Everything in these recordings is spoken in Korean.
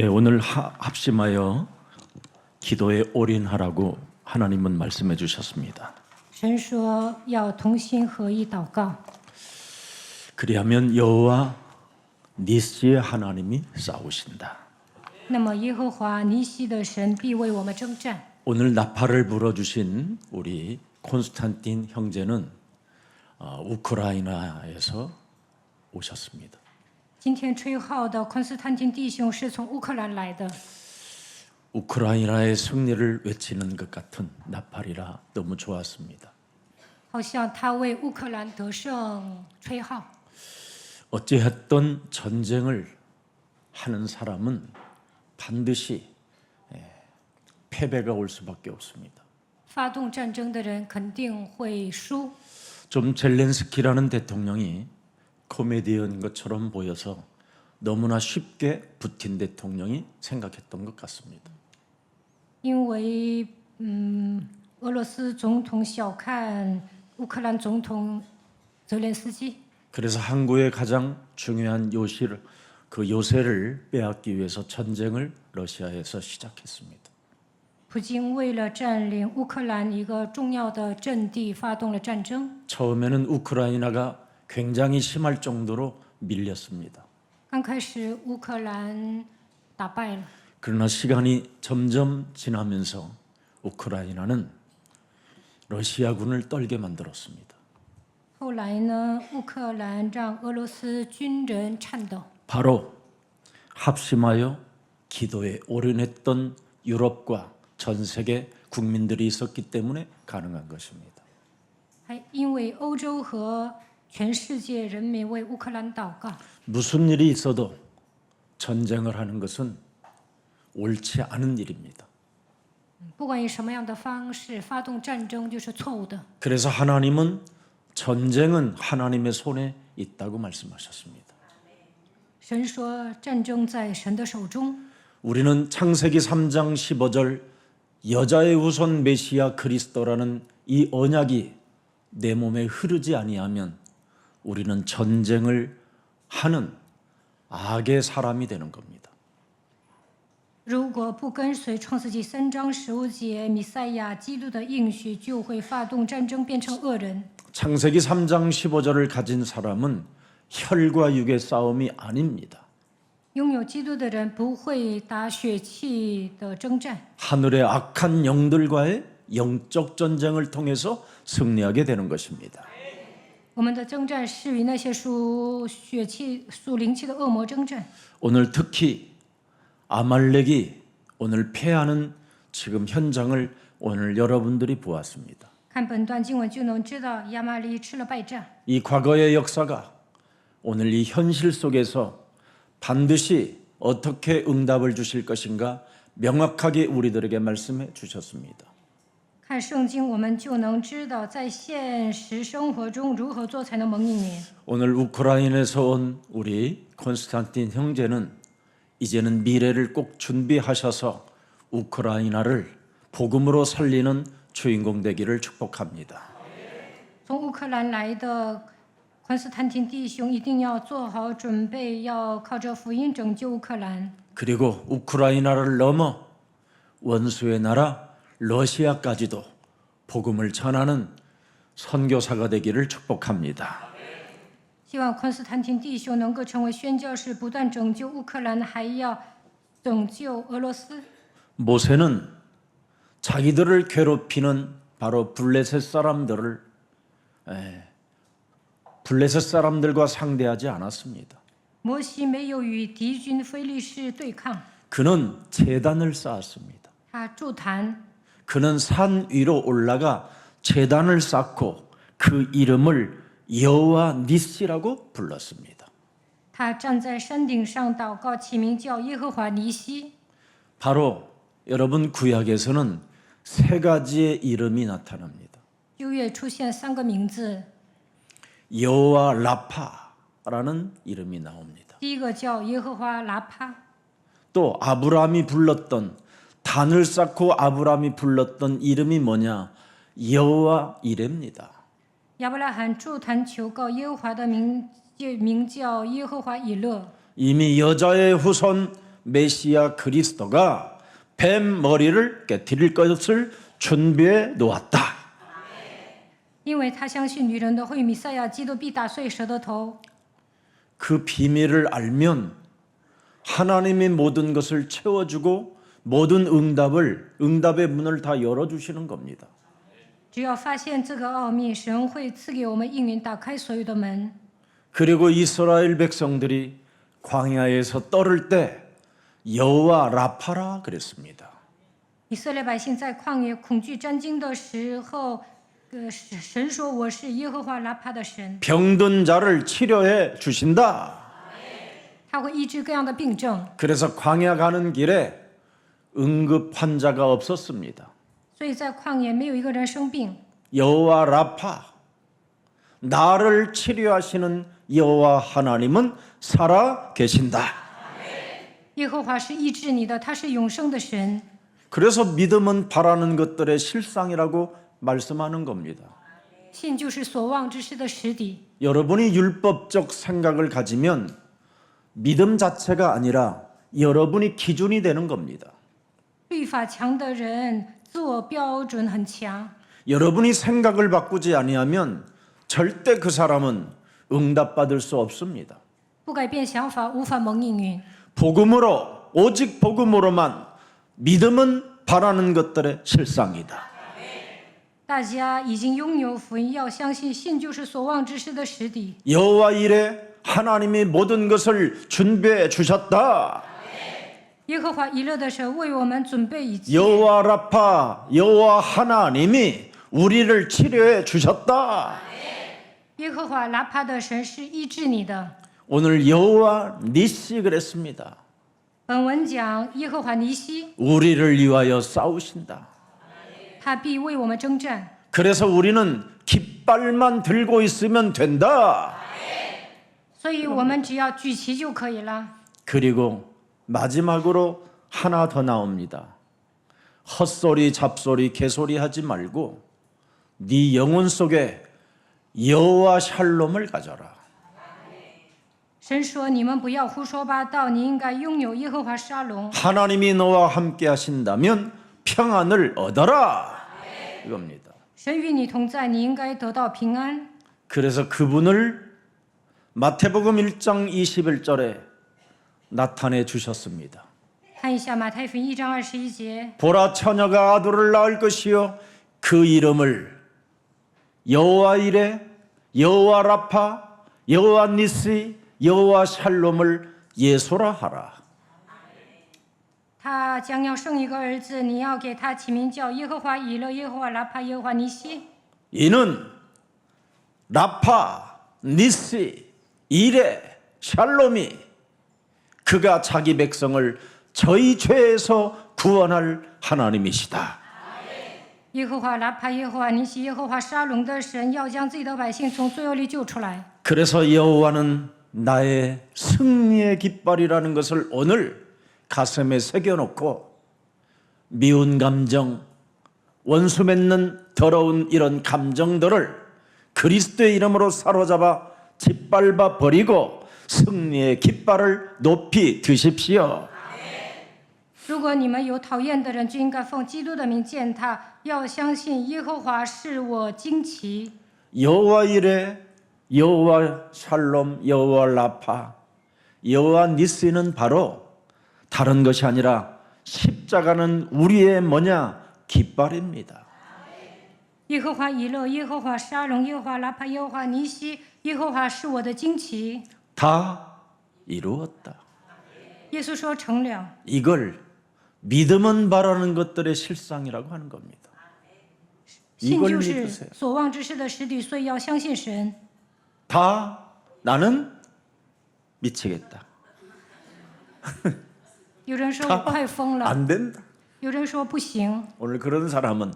네, 오늘 합심하여 기도에 올인하라고 하나님은 말씀해 주셨습니다. 神说要同心合意祷告， 그리하면 여호와 니스의 하나님이 싸우신다. 那么耶和华尼西的神必为我们征战。 오늘 나팔을 불어주신 우리 콘스탄틴 형제는 우크라이나에서 오셨습니다. 今天吹号的昆斯坦丁弟兄是从乌克兰来的， 우크라이나의 승리를 외치는 것 같은 나팔이라 너무 좋았습니다. 好像他为乌克兰得胜吹号。 어찌했던 전쟁을 하는 사람은 반드시 패배가 올 수밖에 없습니다. 发动战争的人肯定会输。 좀 젤렌스키라는 대통령이 코미디언인 것처럼 보여서 너무나 쉽게 푸틴 대통령이 생각했던 것 같습니다. 因为俄罗斯总统小看乌克兰总统泽连斯基， 그래서 항구의 가장 중요한 요새를 빼앗기 위해서 전쟁을 러시아에서 시작했습니다. 普京为了占领乌克兰一个重要的阵地发动了战争。 처음에는 우크라이나가 굉장히 심할 정도로 밀렸습니다. 刚开始乌克兰打败了， 그러나 시간이 점점 지나면서 우크라이나는 러시아군을 떨게 만들었습니다. 后来呢，乌克兰让俄罗斯军人颤抖， 바로 합심하여 기도에 올인했던 유럽과 전 세계 국민들이 있었기 때문에 가능한 것입니다. 还因为欧洲和全世界人民为乌克兰祷告。 무슨 일이 있어도 전쟁을 하는 것은 옳지 않은 일입니다. 不管以什么样的方式发动战争就是错误的。 그래서 하나님은 전쟁은 하나님의 손에 있다고 말씀하셨습니다. 神说战争在神的手中。 우리는 창세기 3장 15절 여자의 후손 메시아 그리스도라는 이 언약이 내 몸에 흐르지 아니하면 우리는 전쟁을 하는 악의 사람이 되는 겁니다. 如果不跟随创世纪3章15节弥赛亚基督的应许，就会发动战争，变成恶人。 창세기 3장 15절을 가진 사람은 혈과 육의 싸움이 아닙니다. 拥有基督的人不会打血气的征战， 하늘의 악한 영들과의 영적 전쟁을 통해서 승리하게 되는 것입니다. 我们的征战是与那些属血气、属灵气的恶魔征战。 오늘 특히 아말렉이 오늘 패하는 지금 현장을 오늘 여러분들이 보았습니다. 看本段经文就能知道，亚玛力吃了败仗。 이 과거의 역사가 오늘 이 현실 속에서 반드시 어떻게 응답을 주실 것인가 명확하게 우리들에게 말씀해 주셨습니다. 看圣经，我们就能知道在现实生活中如何做才能蒙应允。 오늘 우크라이나에서 온 우리 콘스탄틴 형제는 이제는 미래를 꼭 준비하셔서 우크라이나를 복음으로 살리는 주인공 되기를 축복합니다. 从乌克兰来的昆斯坦丁弟兄一定要做好准备，要靠着福音拯救乌克兰。 그리고 우크라이나를 넘어 원수의 나라 러시아까지도 복음을 전하는 선교사가 되기를 축복합니다. 希望昆斯坦丁弟兄能够成为宣教士，不但拯救乌克兰，还要拯救俄罗斯。 모세는 자기들을 괴롭히는 바로 블레셋 사람들과 상대하지 않았습니다. 摩西没有与敌军非利士对抗， 그는 제단을 쌓았습니다. 他筑坛， 그는 산 위로 올라가 제단을 쌓고 그 이름을 여호와 니시라고 불렀습니다. 他站在山顶上祷告，起名叫耶和华尼西。 바로 여러분 구약에서는 세 가지의 이름이 나타납니다. 旧约出现3个名字， 여호와 라파라는 이름이 나옵니다. 第一个叫耶和华拉帕， 또 아브라함이 불렀던 단을 쌓고 아브라함이 불렀던 이름이 뭐냐? 여호와 이레입니다. 亚伯拉罕筑坛求告耶和华的名叫耶和华以勒。 이미 여자의 후손 메시아 그리스도가 뱀 머리를 깨뜨릴 것을 준비해 놓았다. 因为他相信女人的会弥赛亚基督必打碎蛇的头。 그 비밀을 알면 하나님이 모든 것을 채워주고 모든 응답의 문을 다 열어주시는 겁니다. 只要发现这个奥秘，神会赐给我们应允，打开所有的门。 그리고 이스라엘 백성들이 광야에서 떨을 때 여호와 라파라 그랬습니다. 以色列百姓在旷野恐惧战惊的时候，神说：“我是耶和华拉帕的神， 병든 자를 치료해 주신다. 他会医治各样的病症。 그래서 광야 가는 길에 응급 환자가 없었습니다. 所以在旷野没有一个人生病。 여호와 라파, 나를 치료하시는 여호와 하나님은 살아 계신다. 耶和华是医治你的，他是永生的神。 그래서 믿음은 바라는 것들의 실상이라고 말씀하는 겁니다. 信就是所望之事的实底。 여러분이 율법적 생각을 가지면 믿음 자체가 아니라 여러분이 기준이 되는 겁니다. 律法强的人自我标准很强， 여러분이 생각을 바꾸지 아니하면 절대 그 사람은 응답받을 수 없습니다. 不改变想法无法蒙应允。 복음으로, 오직 복음으로만 믿음은 바라는 것들의 실상이다. 大家已经拥有福音，要相信信就是所望之事的实底。 여호와 이레 하나님이 모든 것을 준비해 주셨다. 耶和华以勒的神为我们准备一切。 여호와 라파, 여호와 하나님이 우리를 치료해 주셨다. 耶和华拉帕的神是医治你的。 오늘 여호와 니시 그랬습니다. 本文讲耶和华尼西， 우리를 위하여 싸우신다. 他必为我们征战。 그래서 우리는 깃발만 들고 있으면 된다. 所以我们只要举旗就可以了。 그리고 마지막으로 하나 더 나옵니다. 헛소리, 잡소리, 개소리 하지 말고 네 영혼 속에 여호와 샬롬을 가져라. 神说：“你们不要胡说八道，你应该拥有耶和华沙龙。 하나님이 너와 함께 하신다면 평안을 얻어라. 이겁니다. 神与你同在，你应该得到平安。 그래서 그분을 마태복음 1장 21절에 나타내 주셨습니다. 看一下马太福音1章21节， 보라 처녀가 아들을 낳을 것이요 그 이름을 여호와 이레, 여호와 라파, 여호와 니시, 여호와 샬롬을 예소라 하라. 他将要生一个儿子，你要给他起名叫耶和华以勒、耶和华拉帕、耶和华尼西。 이는 라파, 니시, 이레, 샬롬이 그가 자기 백성을 저희 죄에서 구원할 하나님이시다. 耶和华拉帕、耶和华尼西、耶和华沙龙的神要将自己的百姓从罪恶里救出来。 그래서 여호와는 나의 승리의 깃발이라는 것을 오늘 가슴에 새겨놓고 미운 감정, 원수 맺는 더러운 이런 감정들을 그리스도의 이름으로 사로잡아 짓밟아 버리고 승리의 깃발을 높이 드십시오. 如果你们有讨厌的人，就应该奉基督的名践踏，要相信耶和华是我旌旗。 여호와 이레, 여호와 샬롬, 여호와 라파, 여호와 니스는 바로 다른 것이 아니라 십자가는 우리의 뭐냐? 깃발입니다. 耶和华以勒、耶和华沙龙、耶和华拉帕、耶和华尼西，耶和华是我的旌旗。 다 이루었다. 耶稣说成了。 이걸 믿음은 바라는 것들의 실상이라고 하는 겁니다. 信 이걸 就是 믿으세요. 所望之事的实底，所以要相信神。 다 나는 미치겠다. 有人说我快疯了， 안 된다. 有人说不行。 오늘 그런 사람은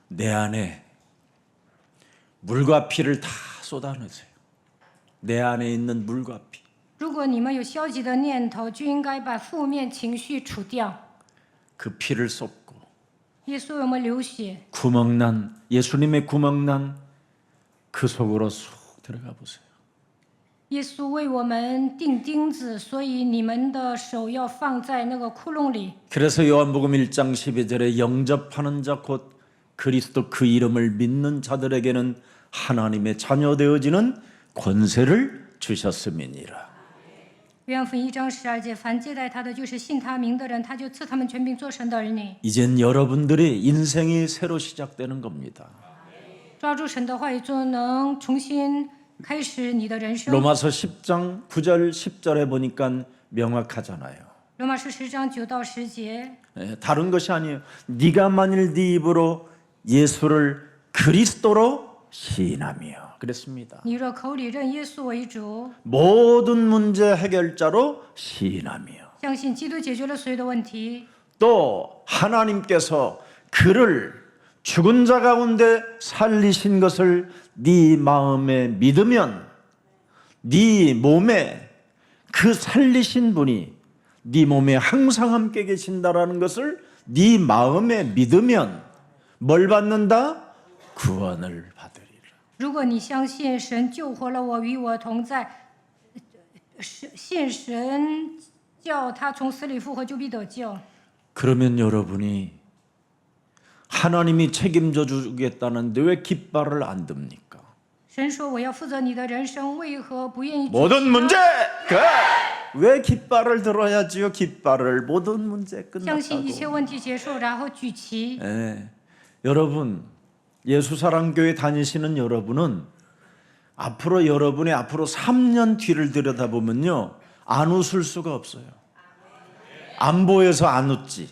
내 안에 물과 피를 다 쏟아내세요. 내 안에 있는 물과 피. 如果你们有消极的念头，就应该把负面情绪除掉。 그 피를 쏟고 耶稣为我们流血， 구멍난 예수님의 구멍난 그 속으로 쑥 들어가 보세요. 耶稣为我们钉钉子，所以你们的手要放在那个窟窿里。 그래서 요한복음 1장 12절에 영접하는 자 곧 그리스도 그 이름을 믿는 자들에게는 하나님의 자녀 되어지는 권세를 주셨음이니라. 约翰福音1章12节，凡接待他的，就是信他名的人，他就赐他们权柄做神的儿女。 이젠 여러분들이 인생이 새로 시작되는 겁니다. 抓住神的话语，就能重新开始你的人生。 로마서 10장 9절 10절에 보니까 명확하잖아요. 罗马书10章9到10节， 다른 것이 아니에요. 네가 만일 네 입으로 예수를 그리스도로 시인하며 그랬습니다. 你若口里认耶稣为主， 모든 문제 해결자로 시인하며 相信基督解决了所有的问题， 또 하나님께서 그를 죽은 자 가운데 살리신 것을 네 마음에 믿으면 네 몸에 그 살리신 분이 네 몸에 항상 함께 계신다라는 것을 네 마음에 믿으면 뭘 받는다? 구원을 받으리라. 如果你相信神救活了我，与我同在，信神叫他从死里复活，就必得救。 그러면 여러분이 하나님이 책임져 주겠다는데 왜 깃발을 안 듭니까? 神说我要负责你的人生，为何不愿意举起 모든 문제 왜 깃발을 들어야지요? 깃발을 모든 문제 相信一切 끝났다고. 问题结束，然后举旗。 여러분 예수사랑교회 다니시는 여러분은 앞으로 여러분의 앞으로 3년 뒤를 들여다보면요 안 웃을 수가 없어요. 안 보여서 안 웃지.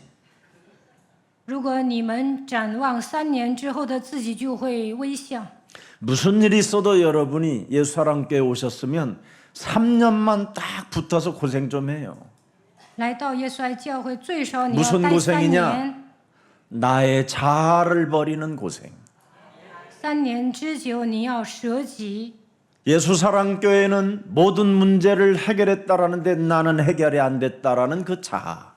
如果你们展望3年之后的自己，就会微笑。 무슨 일이 있어도 여러분이 예수사랑교회 오셨으면 3년만 딱 붙어서 고생 좀 해요. 来到耶稣爱教会，最少你要 무슨 待3 고생이냐? 年， 나의 자아를 버리는 고생. 3年之久，你要舍己。 예수사랑교회는 모든 문제를 해결했다라는데 나는 해결이 안 됐다라는 그 자아.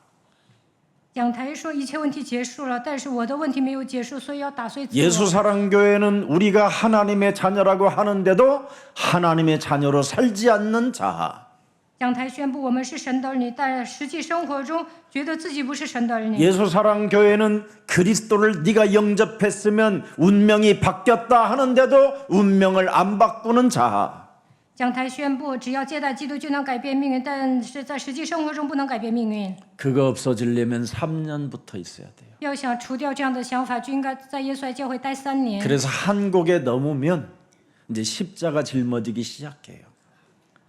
讲台说一切问题结束了，但是我的问题没有结束，所以要打碎自我。 예수사랑교회는 우리가 하나님의 자녀라고 하는데도 하나님의 자녀로 살지 않는 자아. 讲台宣布我们是神的儿女，但实际生活中觉得自己不是神的儿女。 예수사랑교회는 그리스도를 네가 영접했으면 운명이 바뀌었다 하는데도 운명을 안 바꾸는 자아. 讲台宣布只要接待基督就能改变命运，但是在实际生活中不能改变命运。 그거 없어지려면 3년 붙어 있어야 돼요. 要想除掉这样的想法，就应该在耶稣爱教会待3年。 그래서 한 곡에 넘으면 이제 십자가 짊어지기 시작해요.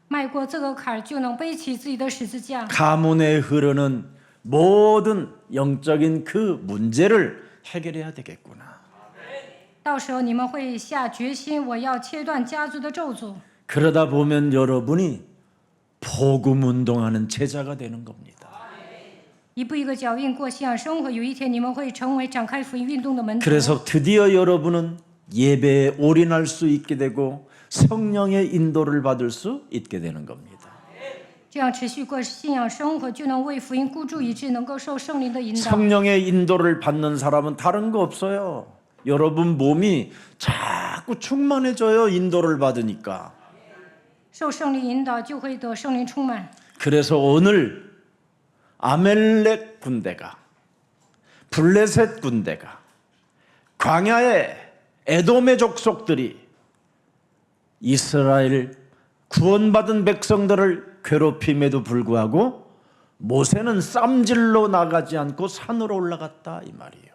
迈过这个坎儿，就能背起自己的十字架。 가문에 흐르는 모든 영적인 그 문제를 해결해야 되겠구나. 到时候你们会下决心，我要切断家族的咒诅。 그러다 보면 여러분이 복음 운동하는 제자가 되는 겁니다. 一步一个脚印过信仰生活，有一天你们会成为展开福音运动的门徒。 그래서 드디어 여러분은 예배에 올인할 수 있게 되고 성령의 인도를 받을 수 있게 되는 겁니다. 这样持续过信仰生活，就能为福音孤注一掷，能够受圣灵的引导。 성령의 인도를 받는 사람은 다른 거 없어요. 여러분 몸이 자꾸 충만해져요. 인도를 받으니까. 受圣灵引导，就会得圣灵充满。 그래서 오늘 아멜렉 군대가 블레셋 군대가 광야의 에돔의 족속들이 이스라엘 구원받은 백성들을 괴롭힘에도 불구하고 모세는 쌈질로 나가지 않고 산으로 올라갔다 이 말이에요.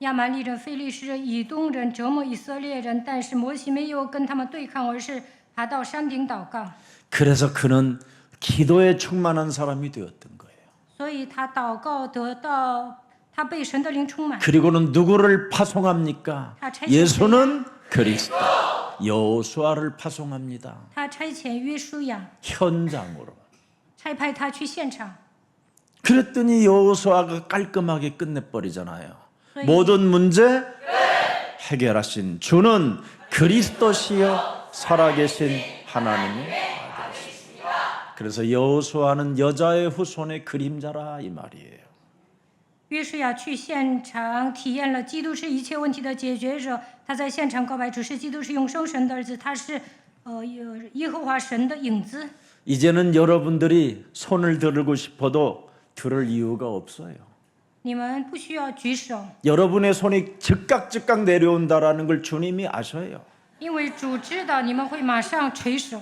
亚蛮利人、非利士人、以东人折磨以色列人，但是摩西没有跟他们对抗，而是爬到山顶祷告。 그래서 그는 기도에 충만한 사람이 되었던 거예요. 所以他祷告得到，他被神的灵充满。 그리고는 누구를 파송합니까? 예수는 그리스도. 여호수아를 파송합니다. 他差遣约书亚， 현장으로. 差派他去现场。 그랬더니 여호수아가 깔끔하게 끝내버리잖아요. 네. 모든 문제 해결하신 주는 그리스도시요 살아계신 하나님의 아들이십니다. 그래서 여호수아는 여자의 후손의 그림자라 이 말이에요. 约书亚去现场体验了基督是一切问题的解决者，他在现场告白主是基督是永生神的儿子，他是耶和华神的影子。 이제는 여러분들이 손을 들고 싶어도 들을 이유가 없어요. 你们不需要举手， 여러분의 손이 즉각 내려온다라는 걸 주님이 아셔요. 因为主知道你们会马上垂手。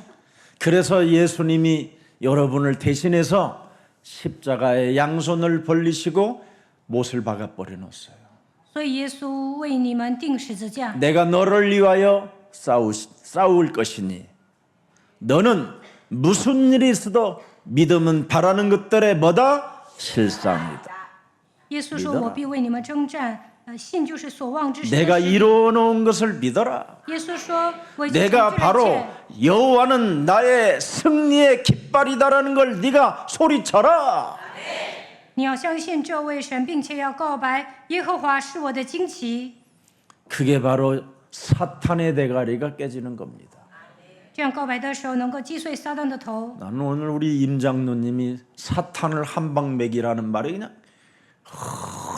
그래서 예수님이 여러분을 대신해서 십자가에 양손을 벌리시고 못을 박아 버려 놓았어요. 所以耶稣为你们定十字架， 내가 너를 위하여 싸울 것이니 너는 무슨 일이 있어도 믿음은 바라는 것들에 뭐다? 실상이다. 耶稣说：“我必为你们征战，信就是所望之事的 내가 实。 이루어놓은 것을 믿어라. 耶稣说：“我已经成 내가 就了一 바로 切。 여호와는 나의 승리의 깃발이다라는 걸 네가 소리쳐라. 你要相信这位神，并且要告白耶和华是我的旌旗。 그게 바로 사탄의 대가리가 깨지는 겁니다. 这样告白的时候，能够击碎撒旦的头。 나는 오늘 우리 임 장로님이 사탄을 한 방 맥이라는 말이 그냥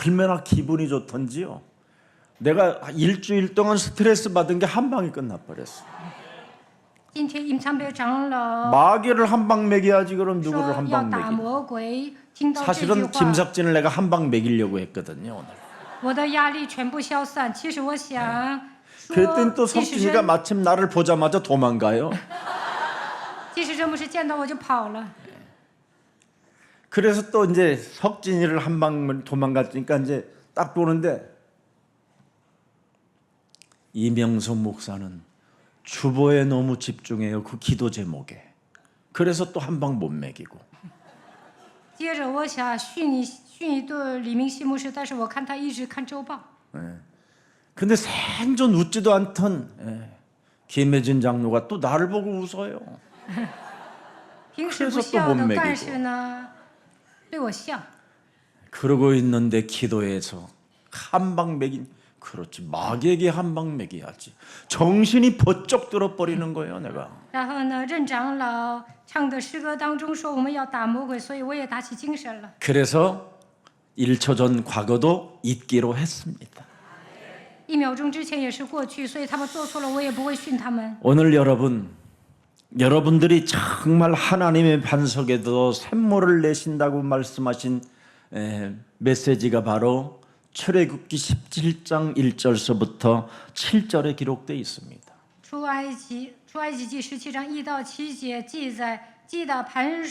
얼마나 기분이 좋던지요. 내가 일주일 동안 스트레스 받은 게 한 방에 끝나버렸어. 今天임창배长老 마귀를 한 방 맥여야지 그럼 누구를 说 한 要 방 打 맥이? 魔鬼，听到这句 사실은 话， 김석진을 내가 한 방 맥이려고 했거든요 오늘. 我的压力全部消散。其实我想 그랬더니 또 说，即使 석진이가 마침 나를 보자마자 도망가요. 真牧师见到我就跑了。 그래서 또 이제 석진이를 한 방 도망갔으니까 이제 딱 보는데 이명석 목사는 주보에 너무 집중해요. 그 기도 제목에. 그래서 또 한 방 못 먹이고. 接着我想训一顿李明熙牧师，但是我看他一直看周报。 근데 생전 웃지도 않던 김혜진 장로가 또 나를 보고 웃어요. 平时不 그래서 또 笑 못 的， 먹이고. 但是呢，对我笑。 그러고 있는데 기도해서 한 방 먹인 그렇지 마귀에게 한 방 먹여야지. 정신이 번쩍 들어버리는 거예요 내가. 然后呢，任长老唱的诗歌当中说我们要打魔鬼，所以我也打起精神了。 그래서 1초 전 과거도 잊기로 했습니다. 1秒钟之前也是过去，所以他们做错了，我也不会训他们。 오늘 여러분들이 정말 하나님의 반석에도 샘물을 내신다고 말씀하신 메시지가 바로 출애굽기 17장 1절서부터 7절에 기록되어 있습니다. 出埃及记17章1到7节记载，记得磐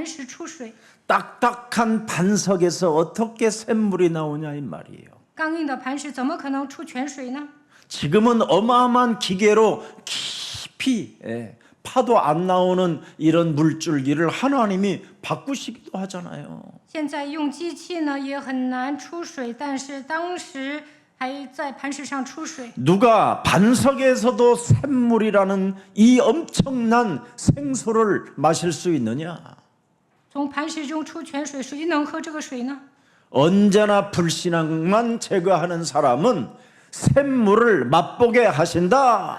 石出水， 딱딱한 반석에서 어떻게 샘물이 나오냐 이 말이에요. 刚硬的磐石怎么可能出泉水呢？ 지금은 어마어마한 기계로 깊이 파도 안 나오는 이런 물줄기를 하나님이 바꾸시기도 하잖아요. 现在用机器呢也很难出水，但是当时还在磐石上出水。 누가 반석에서도 샘물이라는 이 엄청난 생수를 마실 수 있느냐? 从磐石中出泉水，谁能喝这个水呢？ 언제나 불신앙만 제거하는 사람은 샘물을 맛보게 하신다.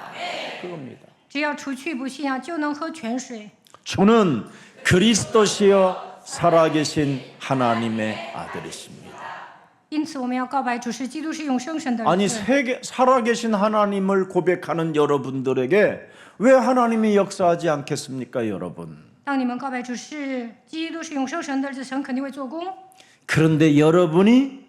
그겁니다. 只要除去不信仰，就能喝泉水。 주는 그리스도시여 살아계신 하나님의 아들이십니다. 因此，我们要告白主是基督是永生神的 아니 儿子。 살아계신 하나님을 고백하는 여러분들에게 왜 하나님이 역사하지 않겠습니까, 여러분? 当你们告白主是基督是永生神的儿子，神肯定会做工。 그런데 여러분이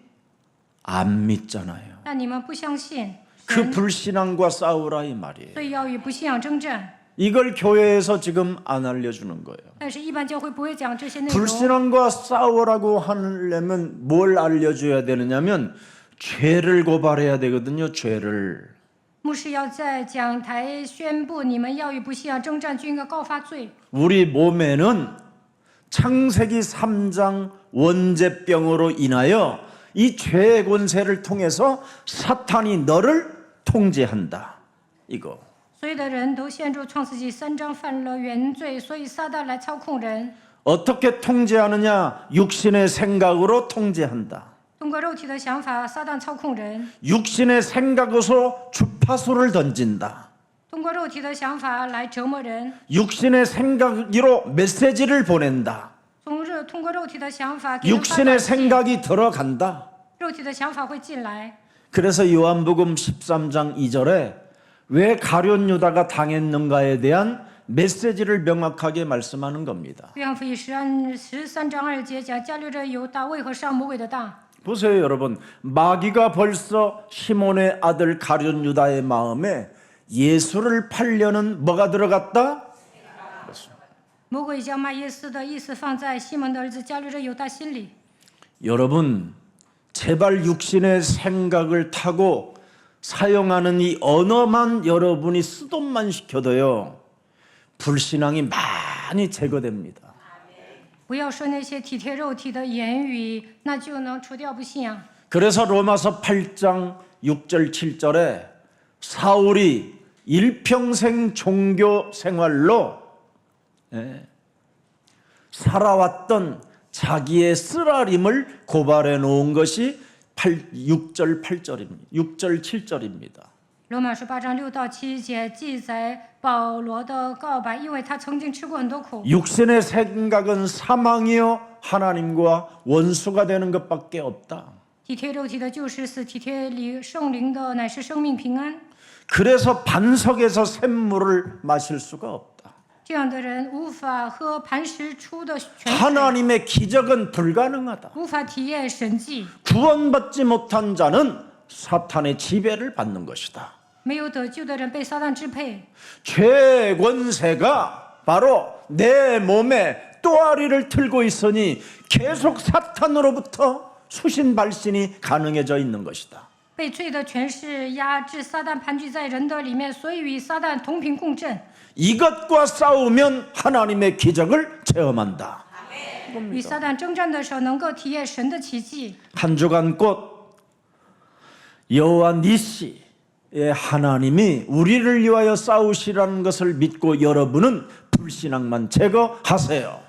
안 믿잖아요. 但你们不相信 그 神， 불신앙과 싸우라 이 말이에요. 所以要与不信仰征战。 이걸 교회에서 지금 안 알려주는 거예요. 但是，一般教会不会讲这些内容。 불신앙과 싸우라고 하려면 뭘 알려줘야 되느냐면 죄를 고발해야 되거든요. 죄를. 牧师要在讲台宣布，你们要与不信仰征战，就应该告发罪。 우리 몸에는 창세기 3장 원죄병으로 인하여 이 죄의 권세를 통해서 사탄이 너를 통제한다. 이거. 所有的人都陷入创世纪3章犯了原罪，所以撒旦来操控人， 어떻게 통제하느냐? 육신의 생각으로 통제한다. 通过肉体的想法，撒旦操控人； 육신의 생각으로 주파수를 던진다. 通过肉体的想法来折磨人； 육신의 생각으로 메시지를 보낸다. 通过肉体的想法给人发短 육신의 信， 생각이 들어간다. 肉体的想法会进来。 그래서 요한복음 13장 2절에 왜 가룟 유다가 당했는가에 대한 메시지를 명확하게 말씀하는 겁니다. 约翰福音13章2节讲加略人犹大为何上魔鬼的当。 보세요, 여러분. 마귀가 벌써 시몬의 아들 가룟 유다의 마음에 예수를 팔려는 뭐가 들어갔다? 魔鬼将卖耶稣的意思放在西门的儿子加略人犹大心里。 여러분, 제발 육신의 생각을 타고 사용하는 이 언어만 여러분이 쓰돈만 시켜도요, 불신앙이 많이 제거됩니다. 不要说那些体贴肉体的言语，那就能除掉不信仰。 그래서 로마서 8장 6절 7절에 사울이 일평생 종교 생활로 살아왔던 자기의 쓰라림을 고발해 놓은 것이 6절 8절입니다. 6절 7절입니다. 罗马书8章6到7节记载保罗的告白，因为他曾经吃过很多苦。 육신의 생각은 사망이요 하나님과 원수가 되는 것밖에 없다. 体贴肉体的就是死，体贴圣灵的乃是生命平安。 그래서 반석에서 샘물을 마실 수가 없다. 这样的人无法喝磐石出的泉水， 하나님의 기적은 불가능하다. 无法体验神迹。 구원받지 못한 자는 사탄의 지배를 받는 것이다. 没有得救的人被撒旦支配， 죄의 권세가 바로 내 몸에 또아리를 틀고 있으니 계속 사탄으로부터 수신 발신이 가능해져 있는 것이다. 被罪的权势压制撒旦盘踞在人的里面，所以与撒旦同频共振。 이것과 싸우면 하나님의 기적을 체험한다. 与撒旦征战的时候，能够体验神的奇迹。 한 주간 꽃 여호와 니시의 하나님이 우리를 위하여 싸우시라는 것을 믿고 여러분은 불신앙만 제거하세요.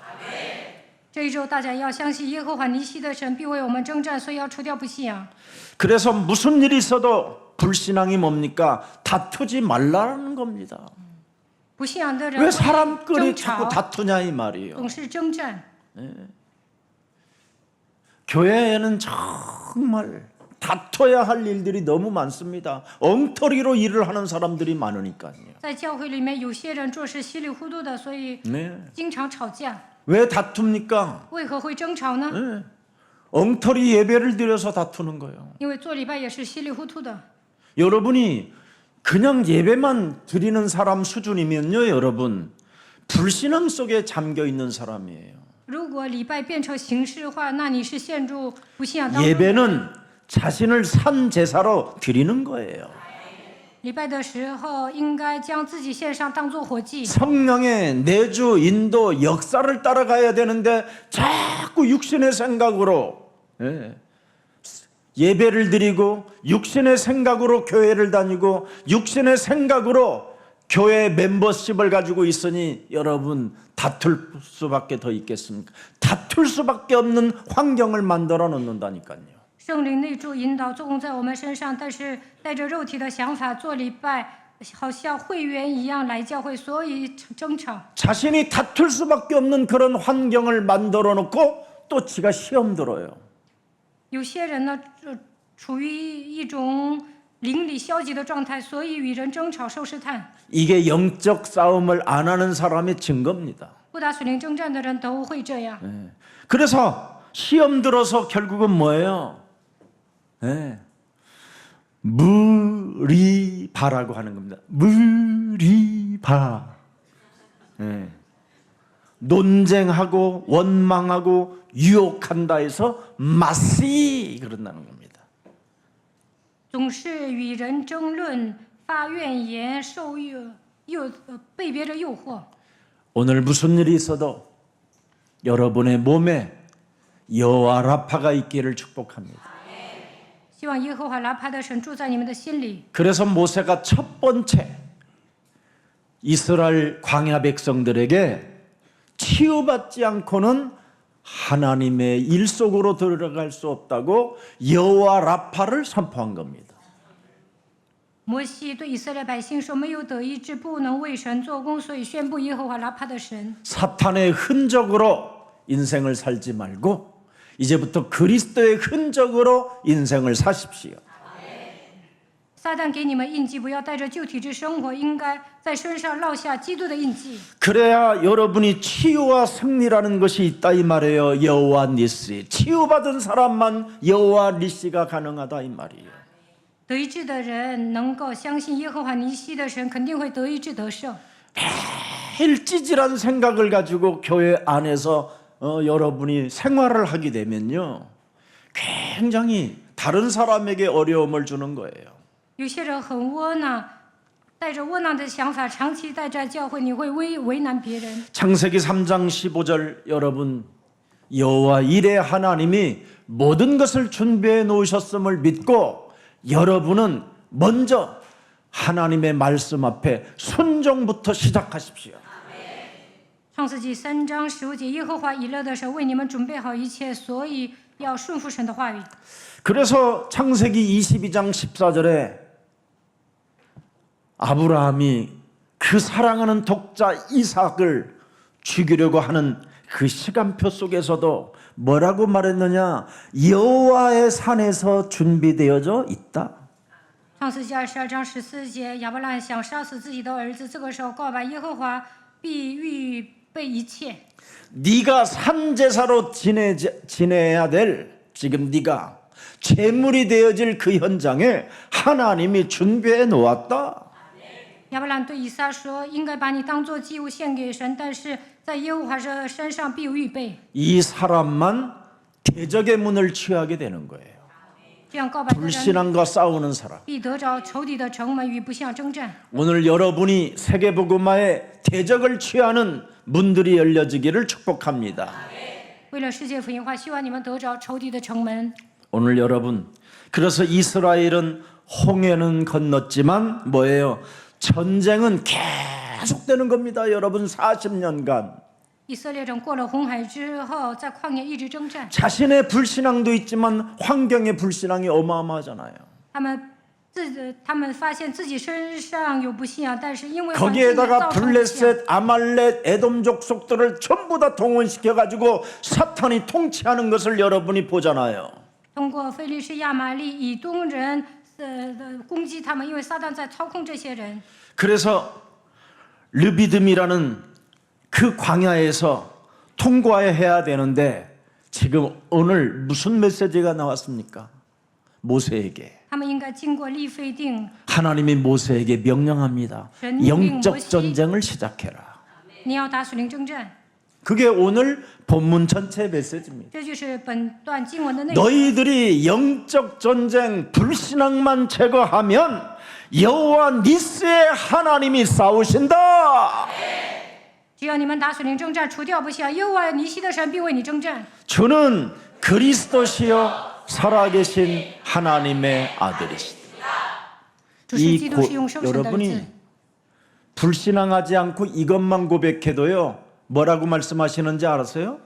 这一周，大家要相信耶和华尼西的神必为我们征战，所以要除掉不信仰。 그래서 무슨 일이 있어도 불신앙이 뭡니까? 다투지 말라는 겁니다. 不信仰的人 왜 会 사람끼리 争 자꾸 吵， 다투냐 이 말이에요. 总是征战。 교회에는 정말 다퉈야 할 일들이 너무 많습니다. 엉터리로 일을 하는 사람들이 많으니까요. 在教会里面，有些人做事稀里糊涂的，所以 네. 经常吵架。 왜 다툽니까? 为何会争吵呢？ 네. 엉터리 예배를 드려서 다투는 거예요. 因为做礼拜也是稀里糊涂的。 여러분이 그냥 예배만 드리는 사람 수준이면요, 여러분 불신앙 속에 잠겨 있는 사람이에요. 如果礼拜变成形式化，那你是陷入不信仰当中。 예배는 자신을 산 제사로 드리는 거예요. 礼拜的时候，应该将自己献上，当作活祭。 성령의 내주 인도 역사를 따라가야 되는데 자꾸 육신의 생각으로 예배를 드리고 육신의 생각으로 교회를 다니고 육신의 생각으로 교회 멤버십을 가지고 있으니 여러분 다툴 수밖에 더 있겠습니까? 다툴 수밖에 없는 환경을 만들어 놓는다니까요. 圣灵内住引导作用在我们身上，但是带着肉体的想法做礼拜，好像会员一样来教会，所以争吵。 자신이 다툴 수밖에 없는 그런 환경을 만들어 놓고 또 지가 시험 들어요. 有些人呢，处于一种灵里消极的状态，所以与人争吵受试探。 이게 영적 싸움을 안 하는 사람의 증거입니다. 不打属灵征战的人都会这样。 그래서 시험 들어서 결국은 뭐예요? 무리바라고 하는 겁니다. 무리바. 논쟁하고 원망하고 유혹한다 해서 마시 그런다는 겁니다. 总是与人争论、发怨言、被别人诱惑。 오늘 무슨 일이 있어도 여러분의 몸에 여호와 라파가 있기를 축복합니다. 希望耶和华拉帕的神住在你们的心里。 그래서 모세가 첫 번째 이스라엘 광야 백성들에게 치유받지 않고는 하나님의 일 속으로 들어갈 수 없다고 여호와 라파를 선포한 겁니다. 摩西对以色列百姓说：“没有得医治，不能为神做工，所以宣布耶和华拉帕的神。 사탄의 흔적으로 인생을 살지 말고 이제부터 그리스도의 흔적으로 인생을 사십시오. 撒旦给你们印记，不要带着旧体质生活，应该在身上烙下基督的印记。 그래야 여러분이 치유와 승리라는 것이 있다 이 말이에요. 여호와 니시. 치유받은 사람만 여호와 니시가 가능하다 이 말이에요. 得医治的人能够相信耶和华尼西的神，肯定会得医治得胜。 매일 찌질한 생각을 가지고 교회 안에서 여러분이 생활을 하게 되면요, 굉장히 다른 사람에게 어려움을 주는 거예요. 有些人很窝囊，带着窝囊的想法，长期待在教会，你会为难别人。 창세기 3장 15절 여러분, 여호와 이레 하나님이 모든 것을 준비해 놓으셨음을 믿고 여러분은 먼저 하나님의 말씀 앞에 순종부터 시작하십시오. 创世纪3章15节，耶和华以勒的神为你们准备好一切，所以要顺服神的话语。 그래서 창세기 22장 14절에 아브라함이 그 사랑하는 독자 이삭을 죽이려고 하는 그 시간표 속에서도 뭐라고 말했느냐? 여호와의 산에서 준비되어져 있다. 创世纪22章14节，亚伯兰想杀死自己的儿子，这个时候告白耶和华必预备一切。 네가 산제사로 지내야 될 지금 네가 제물이 되어질 그 현장에 하나님이 준비해 놓았다. 亚伯兰对以撒说：“应该把你当作祭物献给神，但是在耶和华的山上必有预备。” 이 사람만 대적의 문을 취하게 되는 거예요. 这样告白的人 불신앙과 싸우는 사람. 必得着仇敌的城门与不幸征战。 오늘 여러분이 세계복음화의 대적을 취하는 문들이 열려지기를 축복합니다. 为了世界福音化，希望你们得着仇敌的城门。 오늘 여러분, 그래서 이스라엘은 홍해는 건넜지만 뭐예요? 전쟁은 계속되는 겁니다. 여러분 40년간. 以色列人过了红海之后，在旷野一直征战。 자신의 불신앙도 있지만 환경의 불신앙이 어마어마하잖아요. 他们发现自己身上有不信仰，但是因为环境也 거기에다가 造成不信仰。 블레셋, 아말렛, 에돔 족속들을 전부 다 동원시켜가지고 사탄이 통치하는 것을 여러분이 보잖아요. 通过非利士、亚玛利、以东人的攻击他们，因为撒旦在操控这些人。 그래서 르비듬이라는 그 광야에서 통과해야 되는데 지금 오늘 무슨 메시지가 나왔습니까? 모세에게. 他们应该经过利非定， 하나님이 모세에게 명령합니다. 영적 전쟁을 시작해라. 你要打属灵征战。 그게 오늘 본문 전체 메시지입니다. 这就是本段经文的内容。 너희들이 영적 전쟁, 불신앙만 제거하면 여호와 니스의 하나님이 싸우신다. 只要你们打属灵征战，除掉不幸，耶和华尼西的神必为你征战。 주는 그리스도시요 살아계신 하나님의 아들이시다. 主是基督，是用生神的儿子 여러분이 。 불신앙하지 않고 이것만 고백해도요 뭐라고 말씀하시는지 알았어요?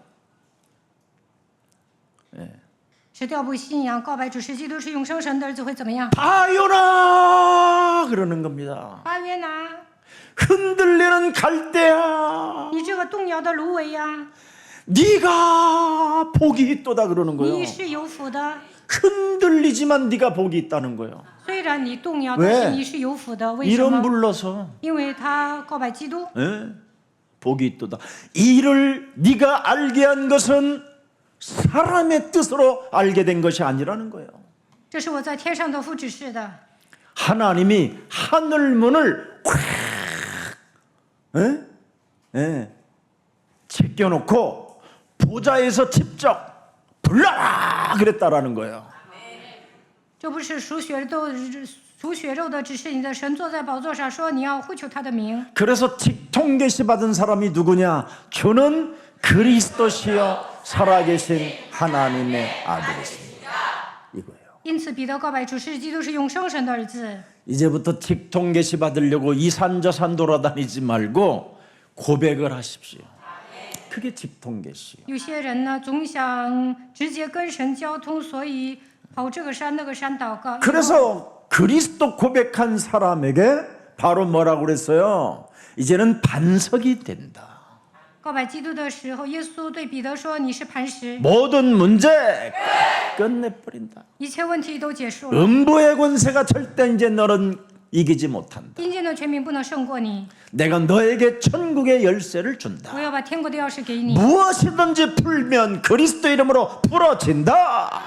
失掉不信仰，告白主是基督，是永生神的儿子会怎么样？ 바요나 그러는 겁니다. 巴约拿， 흔들리는 갈대야, 你这个动摇的芦苇呀， 네가 복이 있도다 그러는 거예요. 你是有福的。 흔들리지만 네가 복이 있다는 거예요. 虽然你动摇， 왜 但是你是有福的。为什 이름 么？ 불러서 因为他告白基督。 예? 복이 있도다. 이를 네가 알게 한 것은 사람의 뜻으로 알게 된 것이 아니라는 거예요. 这是我在天上的父指示的。 하나님이 하늘 문을 콱 제껴놓고 보좌에서 직접 불러라 그랬다라는 거예요. 这不是属血肉的指示，你的神坐在宝座上说你要呼求他的名。 그래서 직통 계시 받은 사람이 누구냐? 주는 그리스도시요 살아계신 하나님의 아들이십니다. 이거예요. 因此彼得告白主是基督，是永生神的儿子。 이제부터 직통 계시 받으려고 이 산 저 산 돌아다니지 말고 고백을 하십시오. 그게 직통 계시. 有些人呢，总想直接跟神交通，所以跑这个山那个山祷告。 그래서 그리스도 고백한 사람에게 바로 뭐라고 그랬어요? 이제는 반석이 된다. 告白基督的时候，耶稣对彼得说：“你是磐石， 모든 문제 끝내버린다. 一切问题都结束了。 음부의 권세가 절대 이제 너는 이기지 못한다. 阴间的权柄不能胜过你， 내가 너에게 천국의 열쇠를 준다. 我要把天国的钥匙给你。 무엇이든지 풀면 그리스도 이름으로 풀어진다.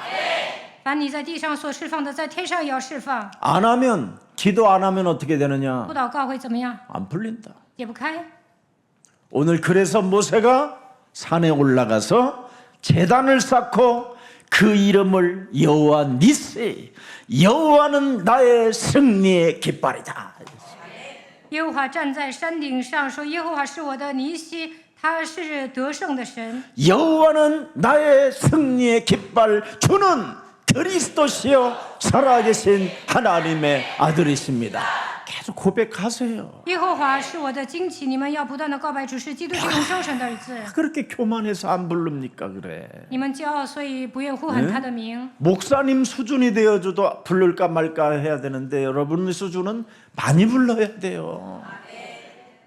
凡你在地上所释放的，在天上也要释放。 안 하면 기도 안 하면 어떻게 되느냐? 不祷告会怎么样？ 안 풀린다. 解不开。 오늘 그래서 모세가 산에 올라가서 제단을 쌓고 그 이름을 여호와 니세, 여호와는 나의 승리의 깃발이다. 耶和华站在山顶上说：“耶和华是我的尼西，他是得胜的神。 여호와는 나의 승리의 깃발 주는 그리스도시요 살아계신 하나님의 아들이십니다. 계속 고백하세요. 耶和华是我的旌旗，你们要不断的告白主是基督是永生神的儿子。 그렇게 교만해서 안 부릅니까 그래? 你们骄傲，所以不愿呼喊他的名。 목사님 수준이 되어줘도 부를까 말까 해야 되는데 여러분의 수준은 많이 불러야 돼요.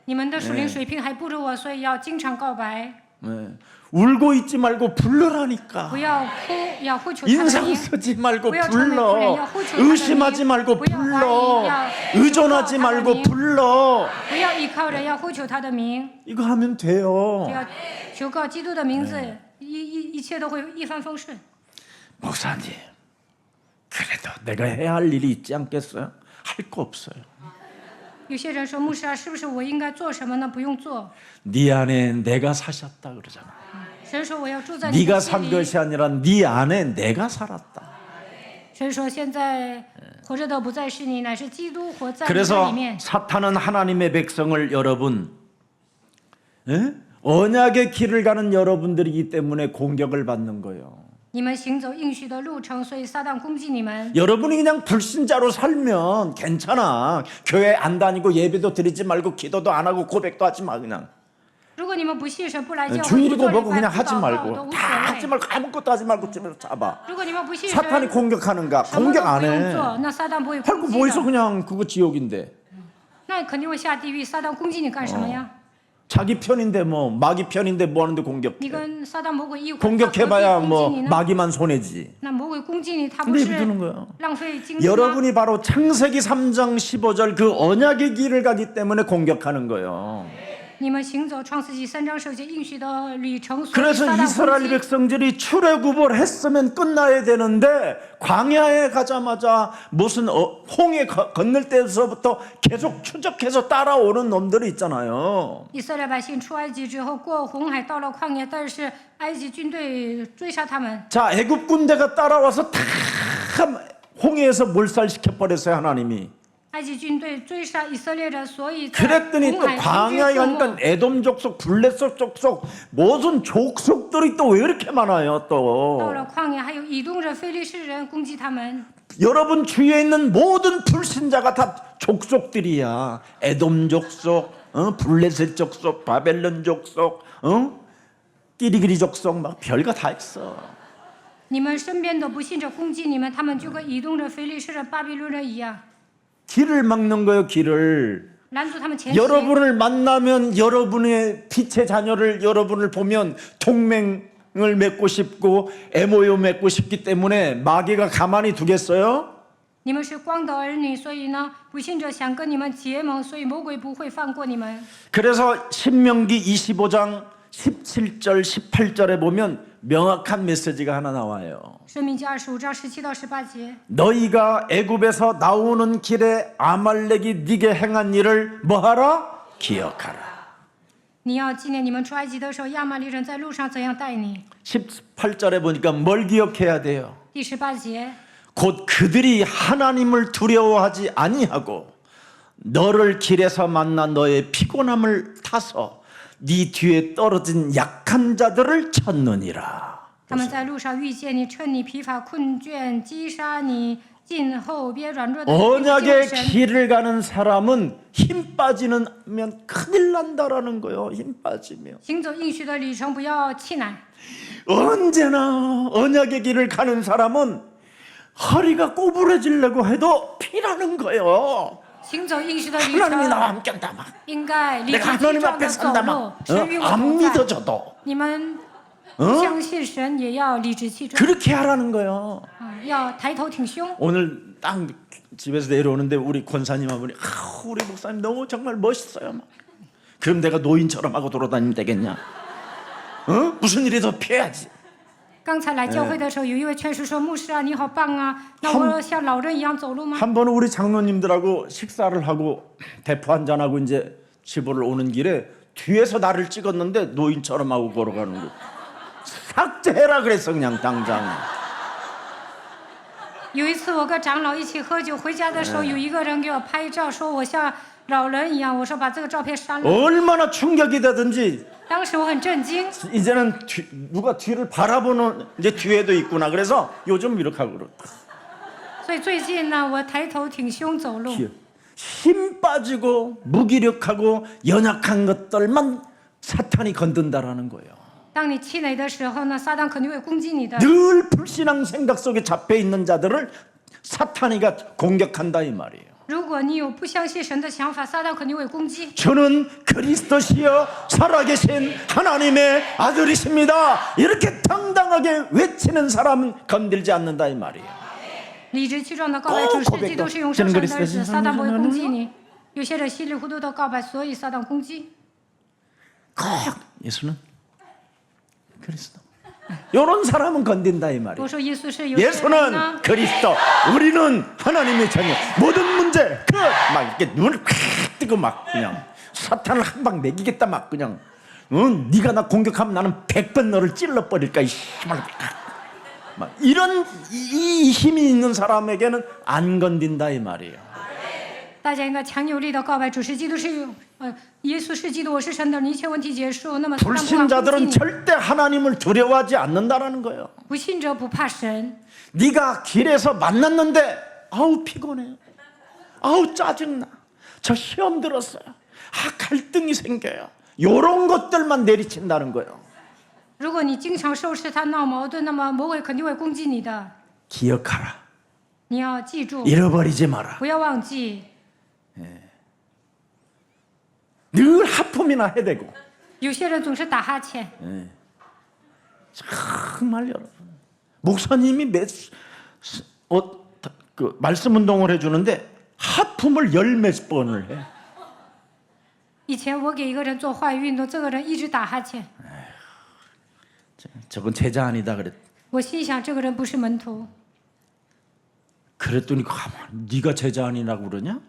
你们的属灵水平还不如我，所以要经常告白， 네. 울고 있지 말고 부르라니까. 不要哭，要呼求他的 인상 名。 쓰지 말고 不要谄媚不仁， 불러. 要呼求他的名。 의심하지 말고 不要怀 불러. 疑，要 의존하지 말고 불러. 不要依靠人，要呼求他的名。 이거 하면 돼요. 只要求告基督的名字，一切都会一帆风顺。 목사님, 그래도 내가 해야 할 일이 있지 않겠어요? 할 거 없어요. 有些人说牧师啊，是不是我应该做什么呢？不用做。 네 안에 내가 사셨다 그러잖아. 神说我要住在你 네가 的心 산 里。 것이 아니라 네 안에 내가 살았다. 神说现在活着的不再是你，乃是基督活在你的 그래서 里面。 사탄은 하나님의 백성을 여러분 언약의 길을 가는 여러분들이기 때문에 공격을 받는 거예요. 你们行走应许的路程，所以撒旦攻击你们。 여러분이 그냥 불신자로 살면 괜찮아. 교회 안 다니고 예배도 드리지 말고 기도도 안 하고 고백도 하지 마 그냥. 如果你们不信神，不来教会，不 주일이고 做礼 뭐고 拜， 그냥 不 하지 祷告，都 말고 无 다 所 하지 谓。 말고 아무것도 하지 말고 집에서 잡아. 如果你们不信 사탄이 神， 공격하는가? 什么都 공격 不 안 用 해. 做，那撒旦不会 할거 攻 뭐 击 있어 的。 그냥 그거 지옥인데. 那肯定会下地狱。撒旦攻击你干什么呀？ 자기 편인데 뭐 마귀 편인데 뭐 하는데 공격해. 你跟撒旦魔鬼一伙，他何必 공격해봐야 攻击 뭐 你呢？ 마귀만 손해지. 那魔鬼攻击你，他不 근데 是 입두는 거야. 浪费精力吗？ 여러분이 바로 창세기 3장 15절 그 언약의 길을 가기 때문에 공격하는 거예요. 你们行走创世纪3章10节应许的旅程，所以 그래서 撒旦攻 이스라엘 击。 백성들이 출애굽을 했으면 끝나야 되는데 광야에 가자마자 무슨 홍해 건널 때서부터 계속 추적해서 따라오는 놈들이 있잖아요. 以色列百姓出埃及之后过红海，到了旷野，但是埃及军队追杀他们。 자, 애굽 군대가 따라와서 다 홍해에서 몰살시켜 버렸어요, 하나님이. 埃及军队追杀以色列人，所以在 그랬더니 红 또 海平 광야에 均覆 가니까 没。 에돔 족속, 블레셋 족속 무슨 족속들이 또 왜 이렇게 많아요 到 또. 了旷野，还有以东人、非利士人攻击他们。 여러분 주위에 있는 모든 불신자가 다 족속들이야. 에돔 족속, 블레셋 족속, 바벨론 족속, 끼리끼리 족속 막 별거 다 있어. 你们身边的不信者攻击你们，他们就跟以东人、非利士人、巴比伦人一样， 길을 막는 거예요, 길을. 拦阻他们前行。 여러분을 만나면 여러분의 빛의 자녀를 여러분을 보면 동맹을 맺고 싶고 MOU 맺고 싶기 때문에 마귀가 가만히 두겠어요? 你们是光的儿女，所以呢，不信者想跟你们结盟，所以魔鬼不会放过你们。 그래서 신명기 25장 17절 18절에 보면 명확한 메시지가 하나 나와요. 申命记25章17到18节。 너희가 애굽에서 나오는 길에 아말렉이 네게 행한 일을 뭐하라? 기억하라. 你要纪念你们出埃及的时候，亚玛力人在路上怎样待你。 18절에 보니까 뭘 기억해야 돼요? 第18节， 곧 그들이 하나님을 두려워하지 아니하고 너를 길에서 만나 너의 피곤함을 타서 네 뒤에 떨어진 약한 자들을 찾느니라. 他们在路上遇见你，趁你疲乏困倦，击杀你近后边软弱的人。 언약의 神 길을 가는 사람은 힘 빠지면 큰일 난다라는 거예요. 힘 빠지면 行走应许的旅程，不要气馁。 언제나 언약의 길을 가는 사람은 허리가 꼬부러지려고 해도 피라는 거예요. 行走应许的旅 하나님이 程， 나와 함께 한다 막. 应该理 내가 直气 하나님 壮 앞에 的走 산다 路 막. 神与我 안 同在。 믿어져도 你们相信神也要理直气壮， 그렇게 하라는 거예요. 要抬头挺胸。 오늘 딱 집에서 내려오는데 우리 권사님 한 분이 우리 목사님 너무 정말 멋있어요. 막. 그럼 내가 노인처럼 하고 돌아다니면 되겠냐? 무슨 일이든 피해야지. 刚才来教会的时候，有一位劝士说：“牧师啊，你好棒啊！那我像老人一样走路吗？” 한 번은 우리 장로님들하고 식사를 하고 대포 한 잔하고 이제 집으로 오는 길에 뒤에서 나를 찍었는데 노인처럼 하고 걸어가는 거. 삭제해라 그랬어 그냥 당장. 有一次我跟长老一起喝酒，回家的时候有一个人给我拍照，说我像老人一样。我说把这个照片删了。 얼마나 충격이 되든지 当时我很震惊， 이제는 누가 뒤를 바라보는 이제 뒤에도 있구나. 그래서 요즘 이렇게 하고 그렇다. 所以最近呢，我抬头挺胸走路。 힘 빠지고 무기력하고 연약한 것들만 사탄이 건든다라는 거예요. 当你气馁的时候呢，撒旦肯定会攻击你的。 늘 불신앙 생각 속에 잡혀 있는 자들을 사탄이가 공격한다 이 말이에요. 如果你有不相信神的想法，撒旦肯定会攻击。 저는 그리스도시여 살아계신 하나님의 아들이십니다. 이렇게 당당하게 외치는 사람은 건들지 않는다 이 말이에요. 理直气壮的告白主是基督是永生神的儿子，撒旦不会攻击你。有些人稀里糊涂的告白，所以撒旦攻击。 꼭 예수는 그리스도. 이런 사람은 건든다 이 말이에요. 我说耶稣是有些人 예수는 呢， 그리스도, 우리는 하나님의 자녀. 모든 문제 막 이렇게 눈을 콱 뜨고 막 그냥 사탄을 한 방 먹이겠다 막 그냥. 네가 나 공격하면 나는 100번 너를 찔러 버릴까 이 씨발. 막 이런 이 힘이 있는 사람에게는 안 건든다 이 말이에요. 大家应该强有力的告白主是基督是耶稣是基督，我是神的儿子，一切问题结束。那么撒旦不敢攻击 불신자들은 你， 절대 하나님을 두려워하지 않는다라는 거예요. 不信者不怕神。 네가 길에서 만났는데 아우 피곤해요. 아우 짜증나. 저 시험 들었어요. 갈등이 생겨요. 이런 것들만 내리친다는 거예요. 如果你经常受试探、闹矛盾，那么魔鬼肯定会攻击你的。 기억하라. 你要记住， 잃어버리지 마라. 不要忘记。 늘 하품이나 해대고. 有些人总是打哈欠， 정말 여러분. 목사님이 그 말씀 운동을 해주는데 하품을 열 몇 번을 해. 以前我给一个人做话语运动，这个人一直打哈欠， 저건 제자 아니다 그랬. 我心想这个人不是门徒。 그랬더니 가만 네가 제자 아니라고 그러냐?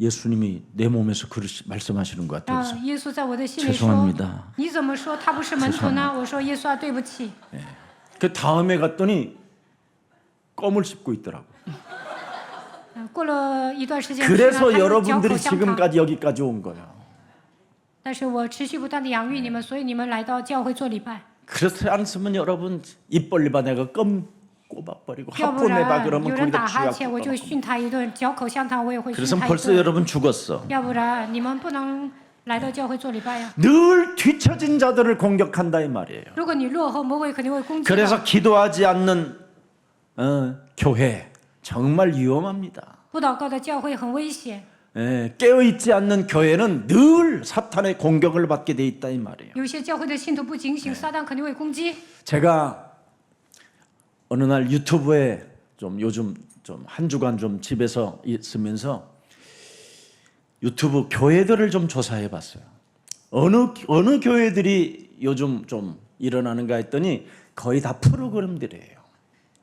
예수님이 내 몸에서 말씀하시는 것 같아요. 啊，耶稣在我的心里 죄송합니다 说：“你怎么说他不是门徒呢？”我说：“耶稣啊，对不起。 그 다음에 갔더니 껌을 씹고 있더라고. 过了一段时间，吃了 그래서 他的嚼口 여러분들이 香糖。 지금까지 여기까지 온 거예요. 但是我持续不断的养育你们，所以你们来到教会做礼拜。 그렇지 않으면 여러분 입 벌리봐 내가 껌 꼽아버리고 要不 하품해봐 然 그러면 有人打 거기다 哈 쥐약 欠，我就 꽂아놓고. 训他一顿；嚼口香糖，我也会训 그래서 他一 벌써 顿。 여러분 죽었어. 要不然你们不能来到教会做礼拜呀。 늘 뒤처진 자들을 공격한다 이 말이에요. 如果你落后，魔鬼肯定会攻击的。 그래서 기도하지 않는 교회 정말 위험합니다. 不祷告的教会很危险。 깨어있지 않는 교회는 늘 사탄의 공격을 받게 돼 있다 이 말이에요. 有些教会的信徒不警醒，撒旦肯定会攻击。 제가 어느 날 유튜브에 좀 요즘 좀 한 주간 좀 집에서 있으면서 유튜브 교회들을 좀 조사해 봤어요. 어느 교회들이 요즘 좀 일어나는가 했더니 거의 다 프로그램들이에요.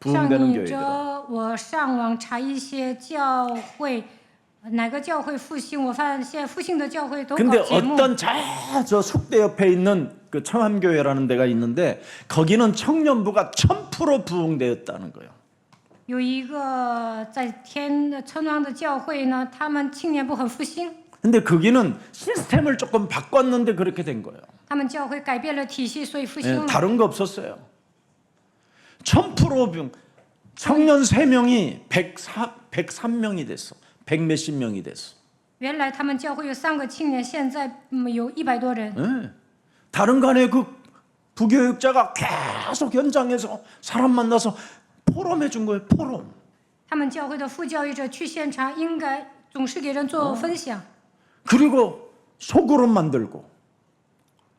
上 부흥되는 一 교회들. 周我上网查一些教会，哪个教会复兴，我发现复兴的教会都搞 근데 节目。 어떤 저 숙대 옆에 있는 그 청암교회라는 데가 있는데 거기는 청년부가 1000% 부흥되었다는 거예요. 有一个在村庄的教会呢，他们青年部很复兴， 근데 거기는 시스템을 조금 바꿨는데 그렇게 된 거예요. 他们教会改变了体系，所以复兴 예, 了。 다른 거 없었어요. 1000% 부흥. 청년 3명이 103명이 됐어. 100 몇십 명이 됐어. 原来他们教会有3个青年，现在有100多人。 예. 다른 간에 그 부교육자가 계속 현장에서 사람 만나서 포럼해 준 거예요. 포럼. 他们教会的副教育者去现场，应该总是给人做分享。 그리고 소그룹 만들고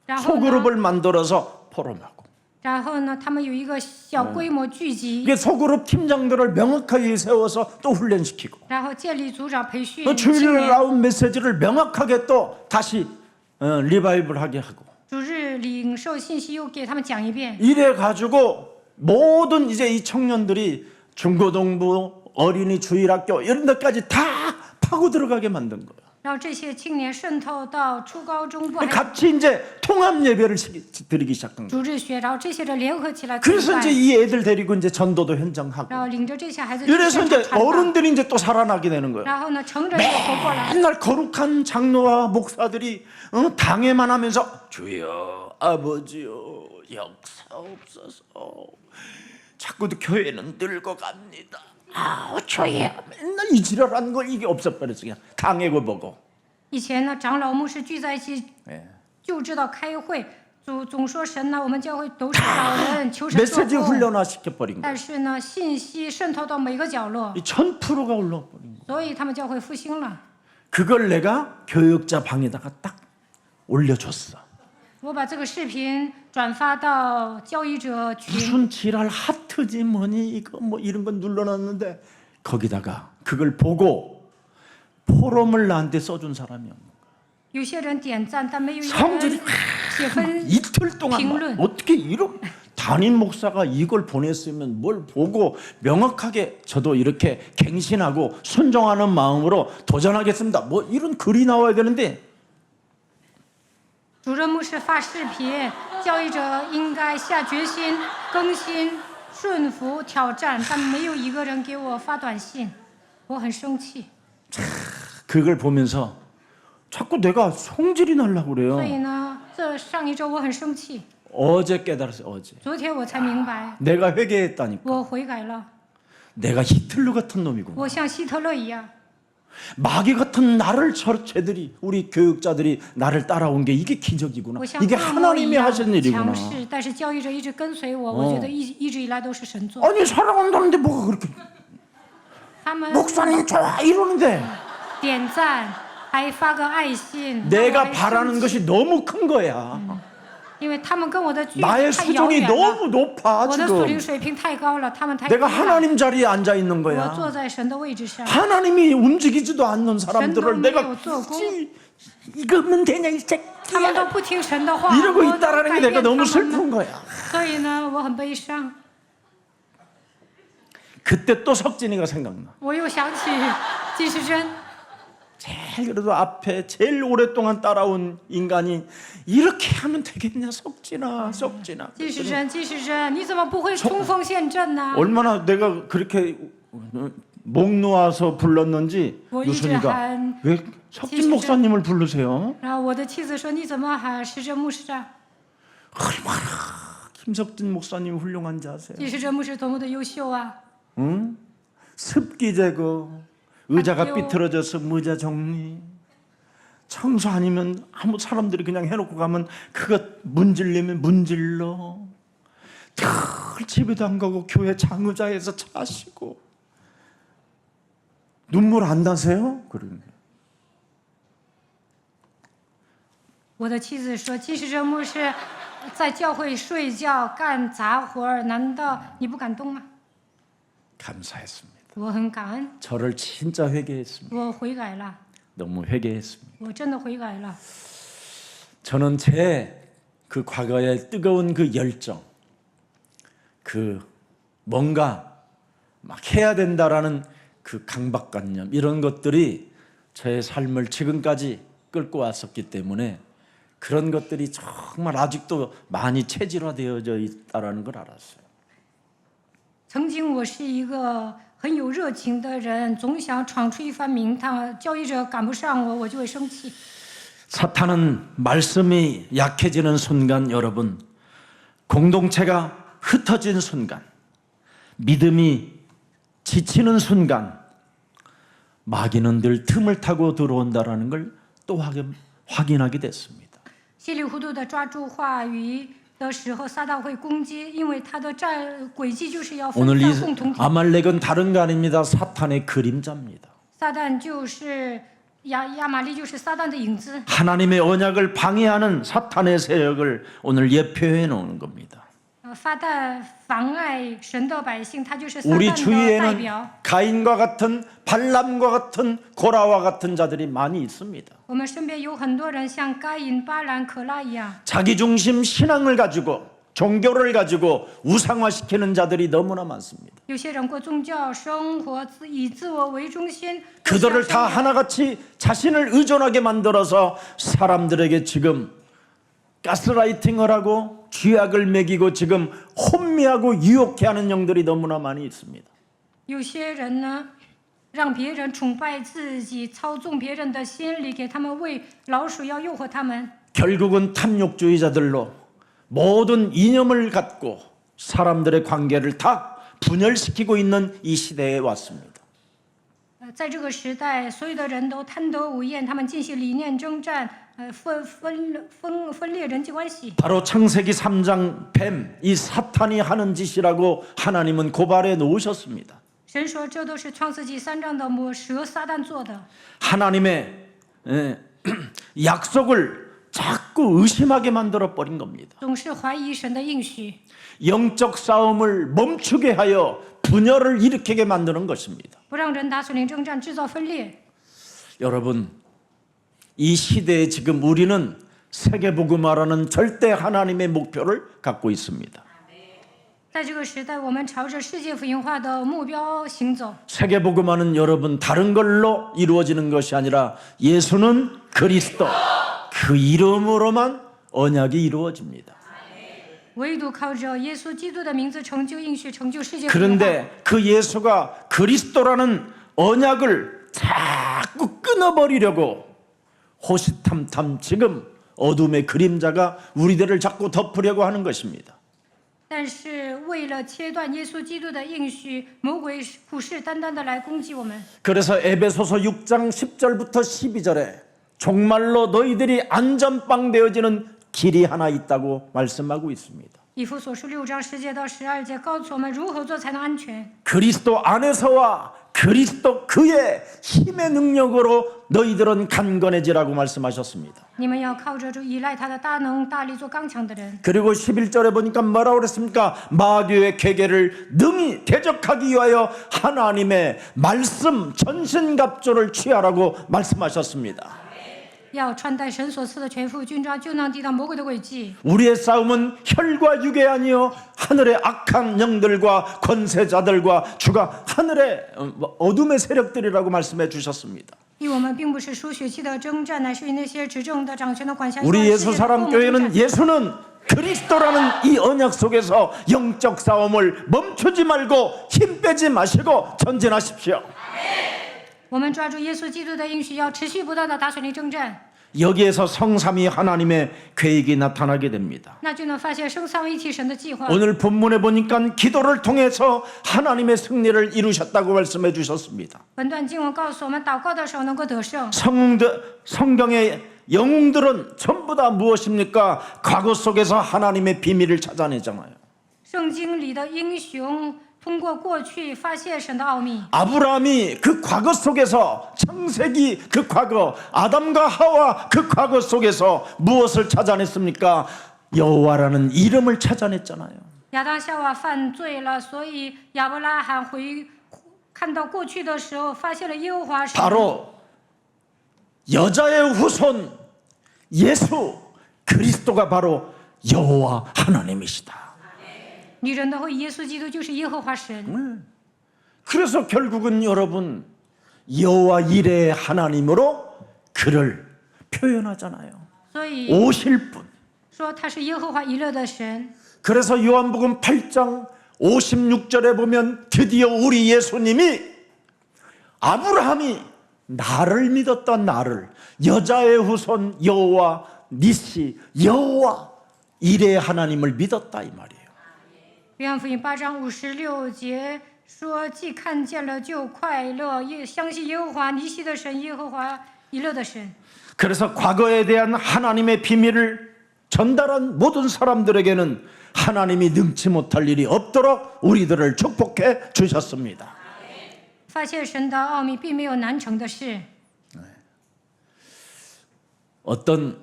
然后呢， 소그룹을 만들어서 포럼하고. 然后呢，他们有一个小规模聚集， 이게 소그룹 팀장들을 명확하게 세워서 또 훈련시키고 然后建立组长培训 또 青 주일 年， 나온 메시지를 명확하게 또 다시 리바이벌하게 하고 主日领受信息又给他们讲一遍。 이래 가지고 모든 이제 이 청년들이 중고등부 어린이 주일학교 이런 데까지 다 파고 들어가게 만든 거예요. 然后这些青年渗透到初高中部，还有 같이 이제 통합 예배를 드리기 시작한 거예요. 主日学，然后这些人联合起来崇 그래서 拜 이제 이 애들 데리고 이제 전도도 현장하고 然后领着这些孩子去 이래서 现场 이제 传道， 어른들이 이제 또 살아나게 되는 거예요. 然后呢，成人又活过来。 맨날 거룩한 장로와 목사들이 당회만 하면서 주여 아버지여 역사옵소서. 자꾸 교회는 늙어갑니다. 주여 맨날 이 지랄하는 거 이게 없어버렸어. 그냥 당회고 뭐고. 以前呢，长老牧师聚在一起，就知道开会，总说神呢，我们教会都是老人，求神做 메시지 工。 훈련화 시켜버린 거예요. 但是呢，信息渗透到每个角落， 이 1000%가 올라버린 거예요. 所以他们教会复兴了。 그걸 내가 교육자 방에다가 딱 올려줬어. 我把这个视频转发到教育者群， 무슨 지랄 하트지 뭐니 이거 뭐 이런 건 눌러놨는데 거기다가 그걸 보고 포럼을 나한테 써준 사람이 없는 有些人点赞，但没有一个 성질이 人写分 이틀 동안 막评论。 어떻게 이런 담임 목사가 이걸 보냈으면 뭘 보고 명확하게 저도 이렇게 갱신하고 순종하는 마음으로 도전하겠습니다. 뭐 이런 글이 나와야 되는데 主任牧师发视频，教育者应该下决心更新、顺服、挑战，但没有一个人给我发短信，我很生气。 그걸 보면서 자꾸 내가 성질이 나려고 所以 그래요. 呢，这上一周我很生气， 어제 깨달았어요. 어제 昨天我才明白， 내가 회개했다니까. 我悔改了， 내가 히틀러 같은 놈이구나. 我像希特勒一样。 마귀 같은 나를 쟤들이 우리 교육자들이 나를 따라온 게 이게 기적이구나. 我像 이게 恶魔一 하나님이 样 하신 일이구나. 强势，但是教育者一直跟随我，我觉得一直以来都是神做。 아니 사랑한다는데 뭐가 그렇게 他们 목사님 좋아 이러는데 点赞，还发个爱心， 내가 我还生 바라는 气 것이 너무 큰 거야. 因为他们跟我的距离 나의 太遥 수준이 远了， 너무 높아 我的属灵 지금. 水平太高了，他们太低 내가 了。 하나님 자리에 앉아 있는 我 거야. 坐在神的位置上， 하나님이 움직이지도 않는 사람들을神都 내가 没有做工。 굳이 이거면 되냐 이 他们 새끼야. 都不听神的话， 이러고 我都 있다라는 改 게 变 내가 너무 他们 슬픈 了。 거야. 所以呢，我很悲伤。 그때 또 석진이가 생각나. 我又想起金世珍， 제일 그래도 앞에 제일 오랫동안 따라온 인간이 이렇게 하면 되겠냐 석진아 석진아. 金世珍，金世珍，你怎么不会冲锋陷阵呢？ 얼마나 내가 그렇게 목 놓아서 불렀는지 뭐 유순이가 이제한 왜 석진 목사님을 부르세요? 然后我的妻子说：“你怎么喊世珍牧师啊？ 얼마나 김석진 목사님 훌륭한지 아세요? 金世珍牧师多么的优秀啊！ 응? 습기 제거, 의자가 아니요. 삐뚤어져서 의자 정리, 청소 아니면 아무 사람들이 그냥 해놓고 가면 그거 문질리면 문질러. 늘 집에도 안 가고 교회 장의자에서 자시고 눈물 안 나세요? 그러는 거예요. 我的妻子说：“金世珍牧师在教会睡觉干杂活儿，难道你不感动吗？” 감사했습니다. 我很感恩， 저를 진짜 회개했습니다. 我悔改了， 너무 회개했습니다. 我真的悔改了。 저는 제 그 과거의 뜨거운 그 열정, 그 뭔가 막 해야 된다라는 그 강박관념 이런 것들이 저의 삶을 지금까지 끌고 왔었기 때문에 그런 것들이 정말 아직도 많이 체질화되어져 있다라는 걸 알았어요. 曾经我是一个很有热情的人，总想闯出一番名堂。教育者赶不上我，我就会生气。 사탄은 말씀이 약해지는 순간 여러분 공동체가 흩어진 순간 믿음이 지치는 순간 마귀는 늘 틈을 타고 들어온다라는 걸 또 확인하게 됐습니다. 稀里糊涂的抓住话语的时候，撒旦会攻击，因为他的轨迹就是要分 오늘 散 이 共同体。 아말렉은 다른 거 아닙니다. 사탄의 그림자입니다. 撒旦就是亚玛力就是撒旦的影子。 하나님의 언약을 방해하는 사탄의 세력을 오늘 예표해 놓은 겁니다. 撒旦妨碍神的百姓，他就是撒 우리 旦的代 주위에는 表。 가인과 같은 발람과 같은 고라와 같은 자들이 많이 있습니다. 我们身边有很多人像该隐、巴兰、可拉一样， 자기중심 신앙을 가지고 종교를 가지고 우상화시키는 자들이 너무나 많습니다. 有些人过宗教生活，以自我为中心。 그들을 다 하나같이 자신을 의존하게 만들어서 사람들에게 지금 가스라이팅을 하고 쥐약을 먹이고 지금 혼미하고 유혹해 하는 영들이 너무나 많이 있습니다. 有些人呢，让别人崇拜自己，操纵别人的心理，给他们喂老鼠药，诱惑他们。 결국은 탐욕주의자들로 모든 이념을 갖고 사람들의 관계를 다 분열시키고 있는 이 시대에 왔습니다. 在这个时代，所有的人都贪得无厌，他们进行理念征战，分裂人际关系。 바로 창세기 3장 뱀, 이 사탄이 하는 짓이라고 하나님은 고발해 놓으셨습니다. 神说，这都是创世纪3章的魔蛇撒旦做的。 하나님의 약속을 자꾸 의심하게 만들어 버린 겁니다. 总是怀疑神的应许， 영적 싸움을 멈추게 하여 분열을 일으키게 만드는 것입니다. 不让人打属灵征战，制造分裂。 여러분, 이 시대에 지금 우리는 세계복음화라는 절대 하나님의 목표를 갖고 있습니다. 在这个时代，我们朝着世界福音化的目标行走。 세계복음화는 여러분 다른 걸로 이루어지는 것이 아니라 예수는 그리스도, 그 이름으로만 언약이 이루어집니다. 唯独靠着耶稣基督的名字成就应许，成就世界福音化。 그런데 그 예수가 그리스도라는 언약을 자꾸 끊어버리려고 호시탐탐 지금 어둠의 그림자가 우리들을 자꾸 덮으려고 하는 것입니다. 但是为了切断耶稣基督的应许，魔鬼虎视眈眈的来攻击我们。 그래서 에베소서 6장 10절부터 12절에 정말로 너희들이 안전빵 되어지는 길이 하나 있다고 말씀하고 있습니다. 以弗所书6章10节到12节告诉我们如何做才能安全。 그리스도 안에서와 그리스도 그의 힘의 능력으로 너희들은 강건해지라고 말씀하셨습니다. 你们要靠着主，依赖他的大能大力，做刚强的人。 그리고 11절에 보니까 뭐라고 그랬습니까? 마귀의 계계를 능히 대적하기 위하여 하나님의 말씀 전신갑주를 취하라고 말씀하셨습니다. 要穿戴神所赐的全副军装，就能抵挡魔鬼的诡计。 우리의 싸움은 혈과 육이 아니요 하늘의 악한 영들과 권세자들과 주가 하늘의 어둠의 세력들이라고 말씀해 주셨습니다. 因为我们并不是属血气的征战，乃是与那些执政的、掌权的、管辖 우리 예수 사람 교회는 예수는 그리스도라는 이 언약 속에서 영적 싸움을 멈추지 말고 힘 빼지 마시고 전진하십시오. 我们抓住耶稣基督的应许，要持续不断的打属灵征战， 여기에서 성삼위 하나님의 계획이 나타나게 됩니다. 那就能发现生三位一体神的计划。 오늘 본문에 보니까 기도를 통해서 하나님의 승리를 이루셨다고 말씀해 주셨습니다. 本段经文告诉我们，祷告的时候能够得胜。 성경의 영웅들은 전부 다 무엇입니까? 과거 속에서 하나님의 비밀을 찾아내잖아요. 圣经里的英雄通过过去发现神的奥秘。 아브라함이 그 과거 속에서 창세기 그 과거 아담과 하와 그 과거 속에서 무엇을 찾아냈습니까? 여호와라는 이름을 찾아냈잖아요. 亚当夏娃犯罪了，所以亚伯拉罕看到过去的时候，发现了耶和华神。 바로 여자의 후손 예수 그리스도가 바로 여호와 하나님이시다. 女人的后裔耶稣基督就是耶和华神。 그래서 결국은 여러분 여호와 이레의 하나님으로 그를 표현하잖아요. 所以 오실 분. 说他是耶和华以勒的神。 그래서 요한복음 8장 56절에 보면 드디어 우리 예수님이 아브라함이 나를 믿었던 나를 여자의 후손 여호와 니시 여호와 이레의 하나님을 믿었다 이 말이에요. 约翰福音8章56节说：“既看见了就快乐，也相信耶和华尼西的神，耶和华以勒的神。” 그래서 과거에 대한 하나님의 비밀을 전달한 모든 사람들에게는 하나님이 능치 못할 일이 없도록 우리들을 축복해 주셨습니다. 发现神的奥秘，并没有难成的事。 어떤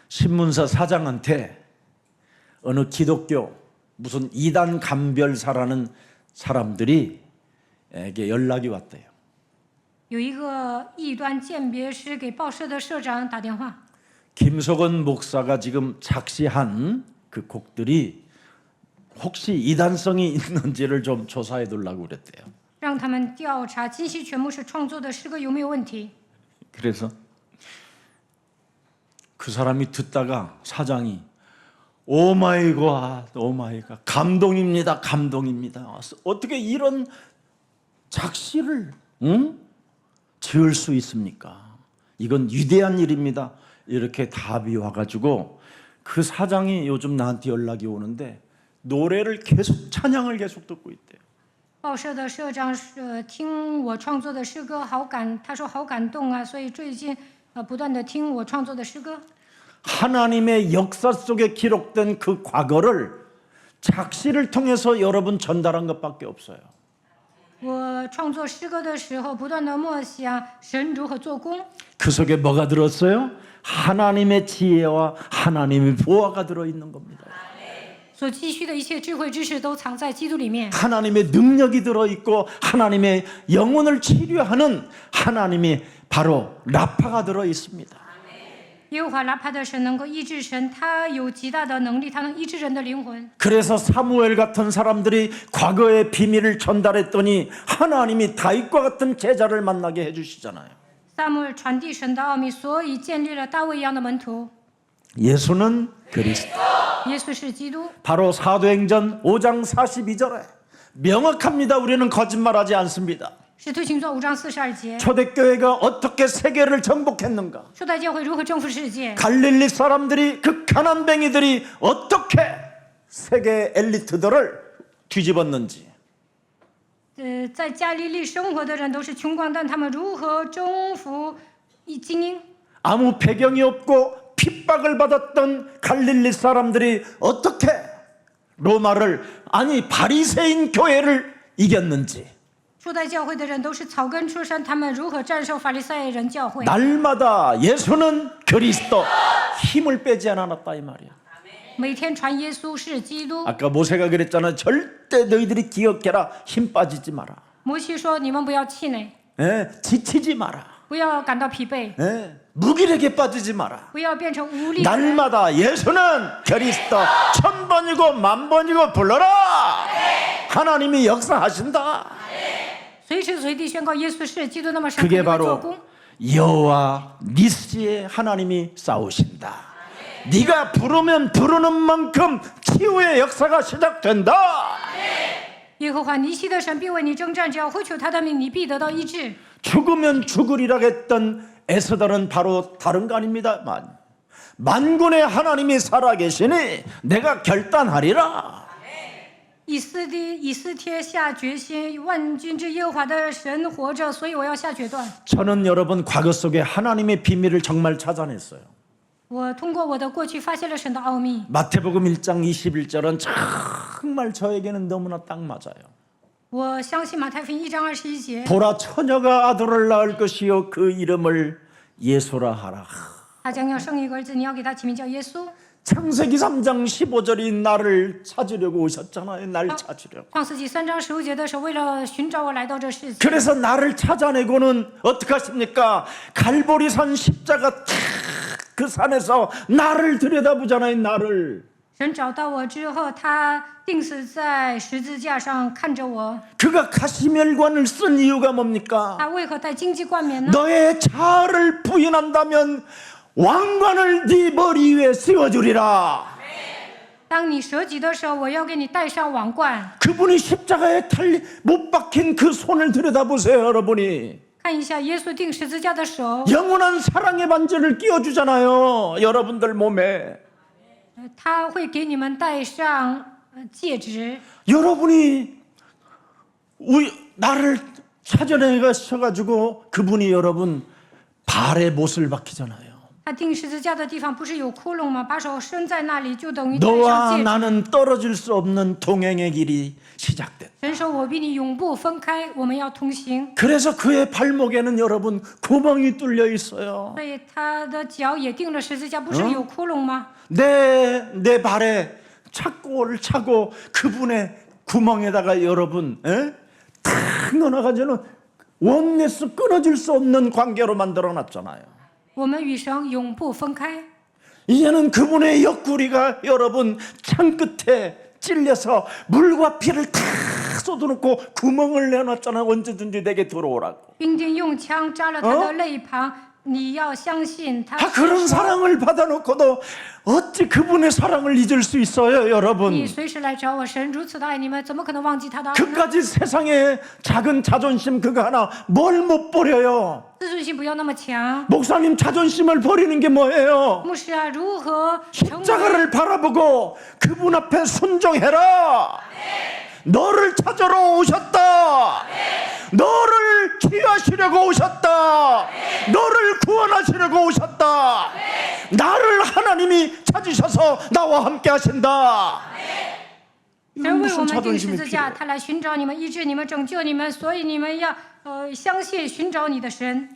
신문사 사장한테 어느 기독교 무슨 이단 감별사라는 사람들이 에게 연락이 왔대요. 有一个异端鉴别师给报社的社长打电话， 김석원 목사가 지금 작시한 그 곡들이 혹시 이단성이 있는지를 좀 조사해 두려고 그랬대요. 让他们调查金希全牧师创作的诗歌有没有问题。 그래서 그 사람이 듣다가 사장이 오마이갓 감동입니다. 어떻게 이런 작시를 지을 수 있습니까? 이건 위대한 일입니다. 이렇게 답이 와가지고 그 사장이 요즘 나한테 연락이 오는데 노래를 계속 찬양을 계속 듣고 있대요. 报社的社长听我创作的诗歌他说好感动啊，所以最近不断的听我创作的诗歌。 하나님의 역사 속에 기록된 그 과거를 작시를 통해서 여러분 전달한 것밖에 없어요. 我创作诗歌的时候，不断的默想神如何做工， 그 속에 뭐가 들었어요? 하나님의 지혜와 하나님의 보화가 들어있는 겁니다. 所积蓄的一切智慧知识都藏在基督里面。 하나님의 능력이 들어있고 하나님의 영혼을 치료하는 하나님이 바로 라파가 들어있습니다. 耶和华拉帕的神能够医治神，他有极大的能力，他能医治人的灵魂。 그래서 사무엘 같은 사람들이 과거의 비밀을 전달했더니 하나님이 다윗과 같은 제자를 만나게 해주시잖아요. 撒母耳传递神的奥秘，所以建立了大卫一样的门徒。 예수는 그리스도. 耶稣是基督。 바로 사도행전 5장 42절에 명확합니다. 우리는 거짓말하지 않습니다. 使徒行传5章42节， 초대교회가 어떻게 세계를 정복했는가? 初代教会如何征服世界？ 갈릴리 사람들이 그 가난뱅이들이 어떻게 세계 엘리트들을 뒤집었는지 在加利利生活的人都是穷光蛋，他们如何征服精英？ 아무 배경이 없고 핍박을 받았던 갈릴리 사람들이 어떻게 로마를 아니 바리새인 교회를 이겼는지 初代教会的人都是草根出身，他们如何战胜法利赛人教会？ 날마다 예수는 그리스도 힘을 빼지 않았다 이 말이야. 每天传耶稣是基督。 아까 모세가 그랬잖아. 절대 너희들이 기억해라. 힘 빠지지 마라. 摩西说：“你们不要气馁， 지치지 마라. 不要感到疲惫， 무기력에 빠지지 마라. 不要变成无力的人。 날마다 예수는 그리스도 1000번이고 10,000번이고 불러라. 하나님이 역사하신다. 随时随地宣告耶稣是基督，那么神 그게 会做 바로 工。 여호와 니스의 하나님이 싸우신다. 네가 부르면 부르는 만큼 치유의 역사가 시작된다. 耶和华尼西的神必为你征战，只要呼求他的名，你必得到医治。 죽으면 죽으리라 했던 에스더는 바로 다른 거 아닙니다. 만군의 하나님이 살아계시니 내가 결단하리라. 以斯帖下决心，万军之耶和华的神活着，所以我要下决断。 저는 여러분 과거 속에 하나님의 비밀을 정말 찾아냈어요. 我通过我的过去发现了神的奥秘。 마태복음 1장 21절은 정말 저에게는 너무나 딱 맞아요. 我相信马太福音1章21节， 보라 처녀가 아들을 낳을 것이요 그 이름을 예수라 하라. 他将要生一个儿子，你要给他起名叫耶稣。 창세기 3장 15절이 나를 찾으려고 오셨잖아요. 날 찾으려고. 创世纪3章15节的时候，为了寻找我来到这世界， 그래서 나를 찾아내고는 어떻게 하십니까? 갈보리산 십자가 탁 그 산에서 나를 들여다보잖아요. 나를. 神找到我之后，他定死在十字架上看着我。 그가 가시멸관을 쓴 이유가 뭡니까? 他为何戴荆棘冠冕呢？ 너의 자아를 부인한다면 왕관을 네 머리 위에 씌워주리라. 当你舍己的时候，我要给你戴上王冠。 그분이 십자가에 못 박힌 그 손을 들여다보세요. 여러분이 看一下耶稣钉十字架的手， 영원한 사랑의 반지를 끼워주잖아요. 여러분들 몸에. 他会给你们戴上戒指。 여러분이 나를 찾아내가셔가지고 그분이 여러분 발에 못을 박히잖아요. 他钉十字架的地方不是有窟窿吗？把手伸在那里，就等于戴上 너와 戒指。 나는 떨어질 수 없는 동행의 길이 시작됐다. 神说：“我比你永不分开，我们要同行。 그래서 그의 발목에는 여러분 구멍이 뚫려 있어요. 所以他的脚也钉了十字架，不是有窟窿吗？ 내 발에 착고를 차고 그분의 구멍에다가 여러분 탁 넣어가지고는 원내스 끊어질 수 없는 관계로 만들어놨잖아요. 我们与神永不分开。 이제는 그분의 옆구리가 여러분 창 끝에 찔려서 물과 피를 다 쏟아놓고 구멍을 내놨잖아요. 언제든지 내게 들어오라고. 兵丁用枪扎了他的肋旁，你要相信他。 다 그런 사랑을 받아놓고도 어찌 그분의 사랑을 잊을 수 있어요, 你 여러분? 随时来找我，神如此的爱你们，怎么可能忘记他的爱呢？ 그까지 세상에 작은 자존심 그거 하나 뭘 못 버려요? 自尊心不要那么强。 목사님 자존심을 버리는 게 뭐예요? 牧师啊，如何成为？ 십자가를 바라보고 그분 앞에 순종해라. 너를 찾으러 오셨다. 너를 귀하시려고 오셨다. 너를 구원하시려고 오셨다. 나를 하나님이 찾으셔서 나와 함께 하신다. 神为我 무슨 们钉十 자존심이 字架， 필요해요? 他来寻找你们，医治你们，拯救你们，所以你们要相信寻找你的神，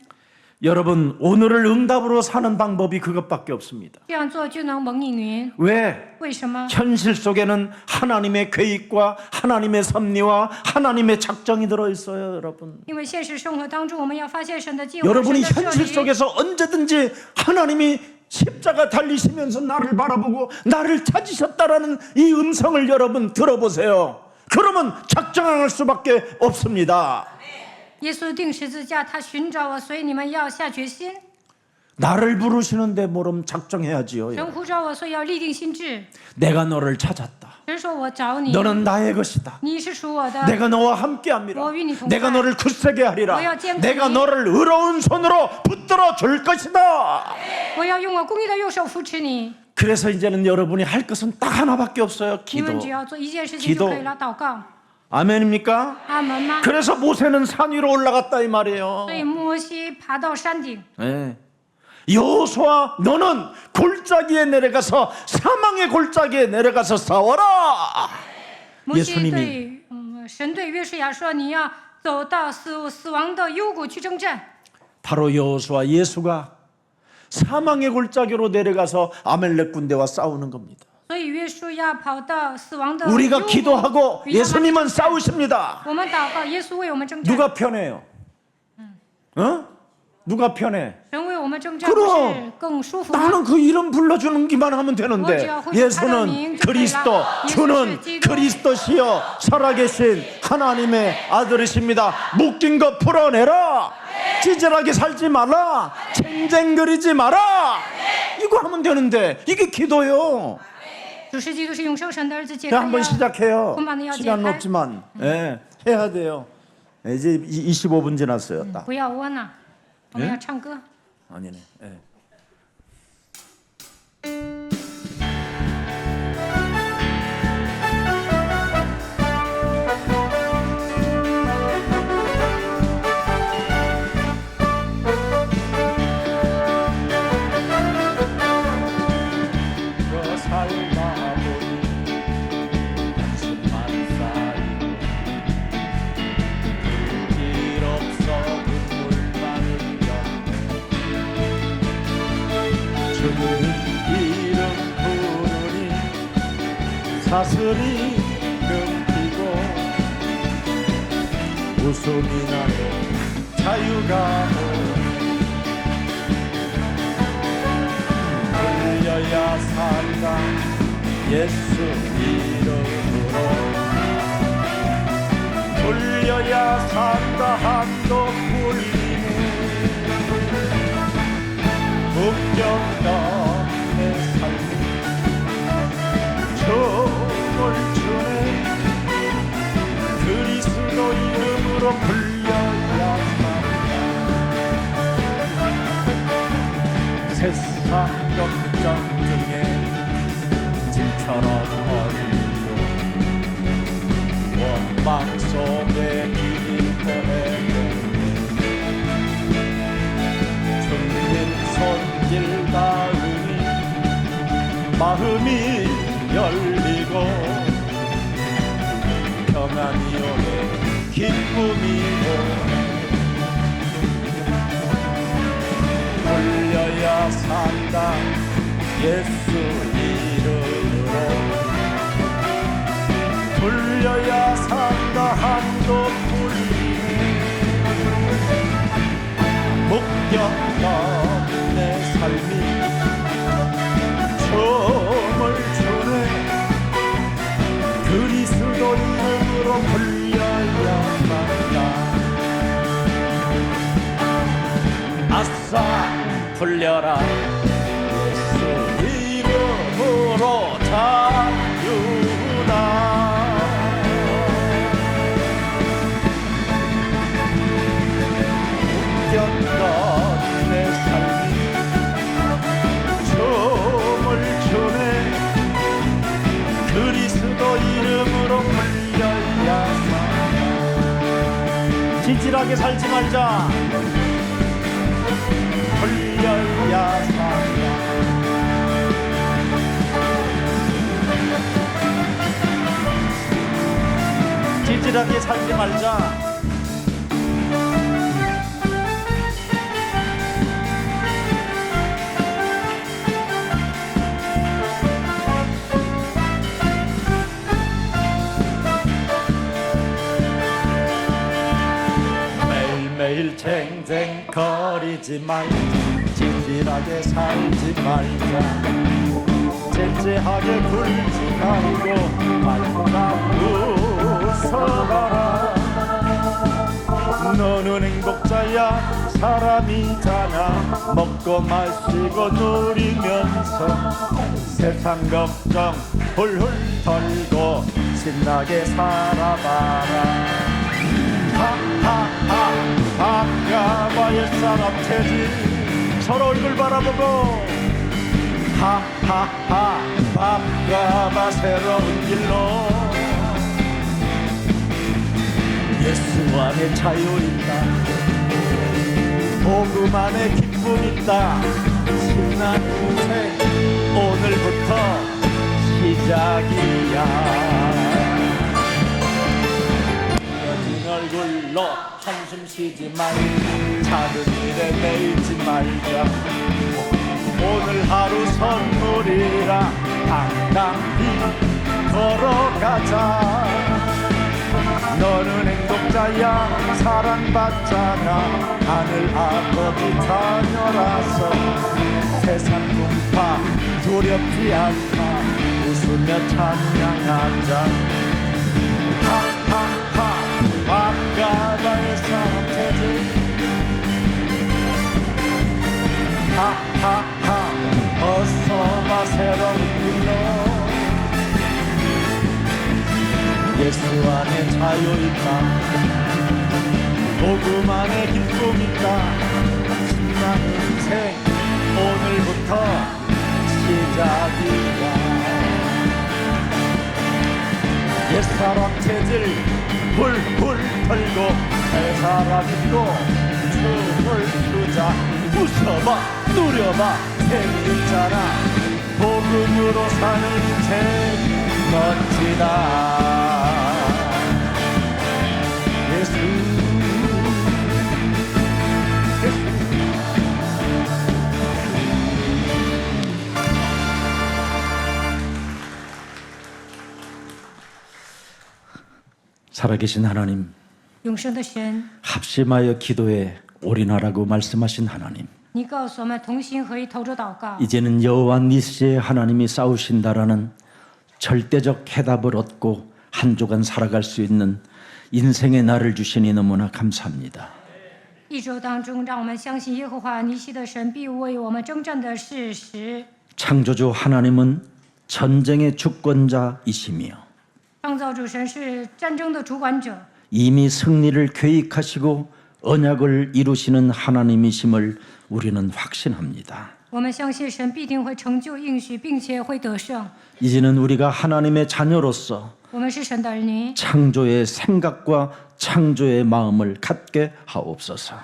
여러분 오늘을 응답으로 사는 방법이 그것밖에 없습니다. 这样做就能蒙应允。 왜? 为什么？ 현실 속에는 하나님의 계획과 하나님의 섭리와 하나님의 작정이 들어있어요, 여러분. 因为现实生活当中，我们要发现神的计划、神 여러분이 的设 현실 立。 속에서 언제든지 하나님이 십자가 달리시면서 나를 바라보고 나를 찾으셨다라는 이 음성을 여러분 들어보세요. 그러면 작정할 수밖에 없습니다. 耶稣钉十字架，他寻找我，所以你们要下决心。 나를 부르시는데 뭐럼 작정해야지요. 神呼召我，所以要立定心志。 내가 너를 찾았다. 神说：“我找你， 너는 나의 것이다. 你是属我的。 내가 너와 함께합니다. 내가 너를 굳세게 하리라. 내가 너를 의로운 손으로 붙들어 줄 것이다. 我要用我公义的右手扶持你。 그래서 이제는 여러분이 할 것은 딱 하나밖에 없어요. 你们 기도. 只要做一件事情就可以了，祷告。 아멘입니까? 阿门吗？ 그래서 모세는 산 위로 올라갔다 이 말이에요. 所以摩西爬到山顶， 네. 여호수아 너는 골짜기에 내려가서 사망의 골짜기에 내려가서 싸워라. 摩西 예수님이 对神对约书亚说：“你要走到死亡的幽谷去征战。 바로 여호수아 예수가 사망의 골짜기로 내려가서 아멜렉 군대와 싸우는 겁니다. ”所以约书亚跑到死亡的幽 우리가 谷 기도하고 与他们 예수님은 싸우십니다. 我们祷告，耶稣为我们征战。 누가 편해요? 누가 편해? 神为我们征战， 그럼 不是更舒服吗？ 나는 그 이름 불러주는기만 하면 되는데 예수는 그리스도 주는 그리스도시여 살아계신 하나님의 아들이십니다. 묶인 거 풀어내라. 찌질하게 살지 마라. 쟁쟁거리지 마라. 이거 하면 되는데 이게 기도요. 主是基督是永生神的儿子，解开 한번 呀。 시작해요. 그만해요, 시간은 제발. 없지만 해야 돼요. 이제 25분 지났어요. 딱 不要窝囊，我们要唱歌。 아니네. 예. 살다 보니 한숨만 쌓이고 길 없어 눈물만 흘려 주는 이름 부르니 사슬이 끊기고 웃음이 나는 자유가 오니 흘려야 산다 예수 이름으로 흘려야 산다 한도 풀리네 걱정 내 삶 춤을 추네 그리스도 이름으로 흘려야 산다 세상 걱정 중에 짐처럼 어리고 원망 속에 길이 보내고 주님 손길 다 오네 기쁨이 오네 돌려야 산다 예수 이름으로 돌려야 산다 한도 풀리네 목격과 내 삶이 춤을 추네 그리스도 이름으로 불려야만 한다 아싸 풀려라 예수 이름으로 자유다 웃겼던 내 삶이 춤을 추네 그리스도 이름으로 불려야 산다 지질하게 살지 말자 불려야 산다 지질하게 살지 말자 매일 쟁쟁거리지 말자 진실하게 살지 말자 째째하게 굴지 말고 말보다 웃어가라 너는 행복자야 사람이잖아 먹고 마시고 누리면서 세상 걱정 훌훌 털고 신나게 살아봐라 하하하 바꿔봐 옛사람 체질 서로 얼굴 바라보고 하하하 바꿔봐 새로운 길로 예수 안에 자유 있다 복음 안에 기쁨 있다 신난 인생 오늘부터 시작이야 얼굴로 한숨 쉬지 말자 작은 일에 매이지 말자 오늘 하루 선물이라 당당히 걸어가자 너는 행복자야 사랑받잖아 하늘 아버지 자녀라서 세상 분파 두렵지 않아 웃으며 찬양하자 하하하 바꿔봐의 사람 체질 하하하 어서와 새로운 길로 예수 안에 자유 있다 복음 안에 기쁨 있다 신나는 인생 오늘부터 시작이다 옛사람 체질 훌훌 털고 새사람 입고 춤을 추자 웃어봐 누려봐 재미있잖아 복음으로 사는 인생 멋지다 예수 살아계신 하나님 永生的神， 합심하여 기도에 올인하라고 말씀하신 하나님 你告诉我们同心合一投着祷告。 이제는 여호와 니스의 하나님이 싸우신다라는 절대적 해답을 얻고 한 주간 살아갈 수 있는 인생의 날을 주시니 너무나 감사합니다. 一周当中，让我们相信耶和华尼西的神必为我们征战的事实。 창조주 하나님은 전쟁의 주권자이시며 创造主神是战争的主管者， 이미 승리를 계획하시고 언약을 이루시는 하나님이심을 우리는 확신합니다. 我们相信神必定会成就应许，并且会得胜。 이제는 우리가 하나님의 자녀로서 我们是神的儿女， 창조의 생각과 창조의 마음을 갖게 하옵소서.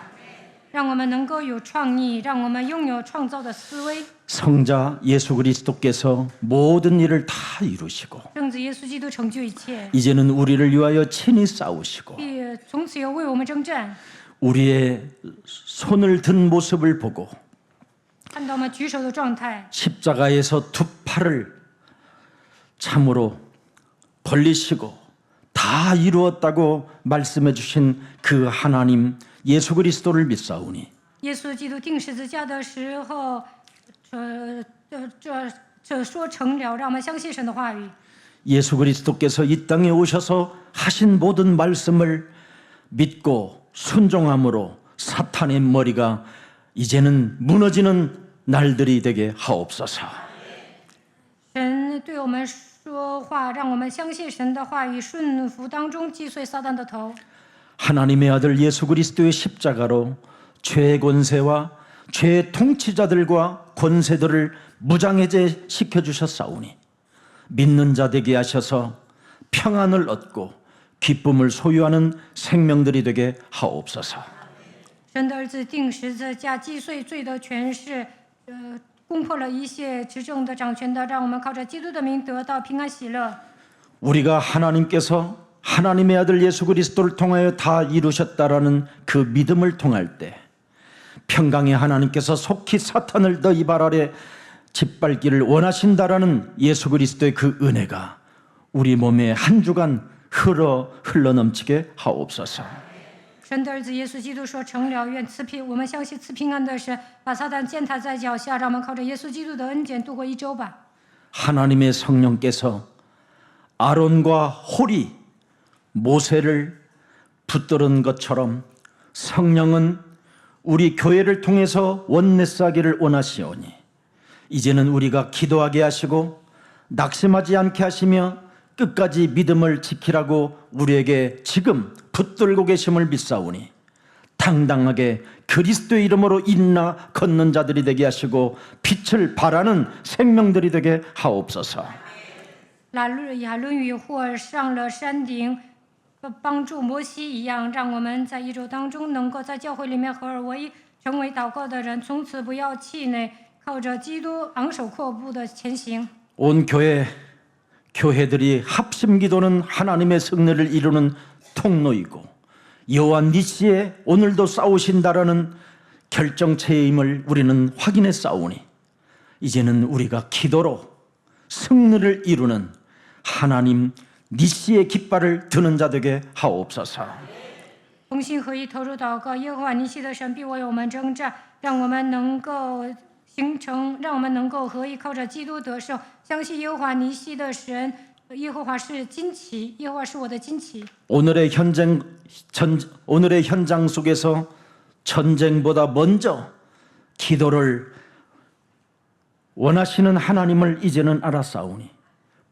让我们能够有创意，让我们拥有创造的思维。 성자 예수 그리스도께서 모든 일을 다 이루시고 圣子耶稣基督成就一切， 이제는 우리를 위하여 친히 싸우시고 并从此要为我们征战。 우리의 손을 든 모습을 보고 看到我们举手的状态， 십자가에서 두 팔을 참으로 벌리시고 다 이루었다고 말씀해 주신 그 하나님 예수 그리스도를 믿사오니 耶稣基督钉十字架的时候，这说成了，让我们相信神的话语。 예수 그리스도께서 이 땅에 오셔서 하신 모든 말씀을 믿고 순종함으로 사탄의 머리가 이제는 무너지는 날들이 되게 하옵소서. 神对我们说话，让我们相信神的话语，顺服当中击碎撒旦的头。 하나님의 아들 예수 그리스도의 십자가로 죄의 권세와 죄의 통치자들과 권세들을 무장해제 시켜주셨사오니 믿는 자 되게 하셔서 평안을 얻고 기쁨을 소유하는 생명들이 되게 하옵소서. 神的儿子钉十字架，击碎罪的权势，攻破了一切执政的掌权的，让我们靠着基督的名得到平安喜乐。 우리가 하나님께서 하나님의 아들 예수 그리스도를 통하여 다 이루셨다라는 그 믿음을 통할 때 평강의 하나님께서 속히 사탄을 너희 발 아래 짓밟기를 원하신다라는 예수 그리스도의 그 은혜가 우리 몸에 한 주간 흘러넘치게 하옵소서. 神的儿子耶稣基督说成了，愿赐平，我们相信赐平安的神把撒旦践踏在脚下，让我们靠着耶稣基督的恩典度过一周吧。 하나님의 성령께서 아론과 홀이 모세를 붙들은 것처럼 성령은 우리 교회를 통해서 원내 쌓기를 원하시오니 이제는 우리가 기도하게 하시고 낙심하지 않게 하시며 끝까지 믿음을 지키라고 우리에게 지금 붙들고 계심을 믿사오니 당당하게 그리스도의 이름으로 인나 걷는 자들이 되게 하시고 빛을 발하는 생명들이 되게 하옵소서. 亚伦与霍尔上了山顶，帮助摩西一样，让我们在一周当中能够在教会里面合而为一，成为祷告的人，从此不要气馁，靠着基督昂首阔步的前行。 온 교회들이 합심 기도는 하나님의 승리를 이루는 통로이고 여호와 니시에 오늘도 싸우신다라는 결정체임을 우리는 확인해 싸우니 이제는 우리가 기도로 승리를 이루는 하나님 니시의 깃발을 드는 자 되게 하옵소서. 同心合一，投入祷告，耶和华尼西的神必为我们征战，让我们能够合一，靠着基督得胜，相信耶和华尼西的神，耶和华是旌旗，耶和华是我的旌旗。 오늘의 현장 속에서 전쟁보다 먼저 기도를 원하시는 하나님을 이제는 알아싸우니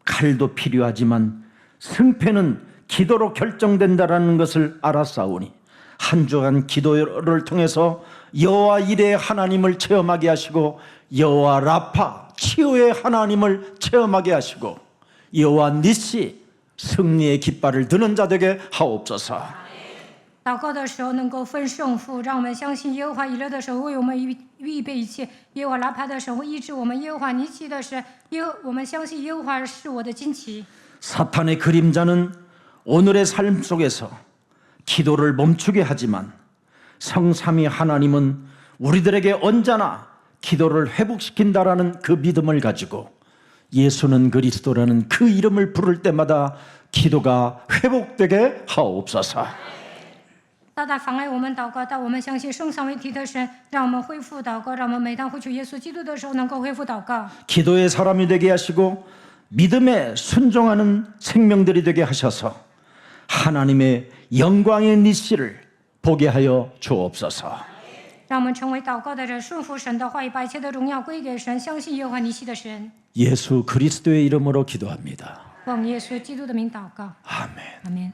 칼도 필요하지만 승패는 기도로 결정된다라는 것을 알아싸우니 한 주간 기도를 통해서 여호와 이레의 하나님을 체험하게 하시고 여호와 라파 치유의 하나님을 체험하게 하시고 여호와 니시 승리의 깃발을 드는 자 되게 하옵소서. 祷告的时候能够分胜负，让我们相信耶和华以勒的神为我们预备一切，耶和华拉帕的神会医治我们，耶和华尼奇的神，我们相信耶和华是我的旌旗。 사탄의 그림자는 오늘의 삶 속에서 기도를 멈추게 하지만 성삼위 하나님은 우리들에게 언제나 기도를 회복시킨다라는 그 믿음을 가지고 예수는 그리스도라는 그 이름을 부를 때마다 기도가 회복되게 하옵소서. 大大妨碍我们祷告，但我们相信圣三位一体的神，让我们恢复祷告，让我们每当呼求耶稣基督的时候能够恢复祷告。 기도의 사람이 되게 하시고 믿음에 순종하는 생명들이 되게 하셔서 하나님의 영광의 니시를 보게 하여 주옵소서. 让我们成为祷告的人，顺服神的话语，把一切的荣耀归给神，相信耶和华尼西的神。 예수 그리스도의 이름으로 기도합니다. 奉耶稣基督的名祷告， 아멘. 阿门。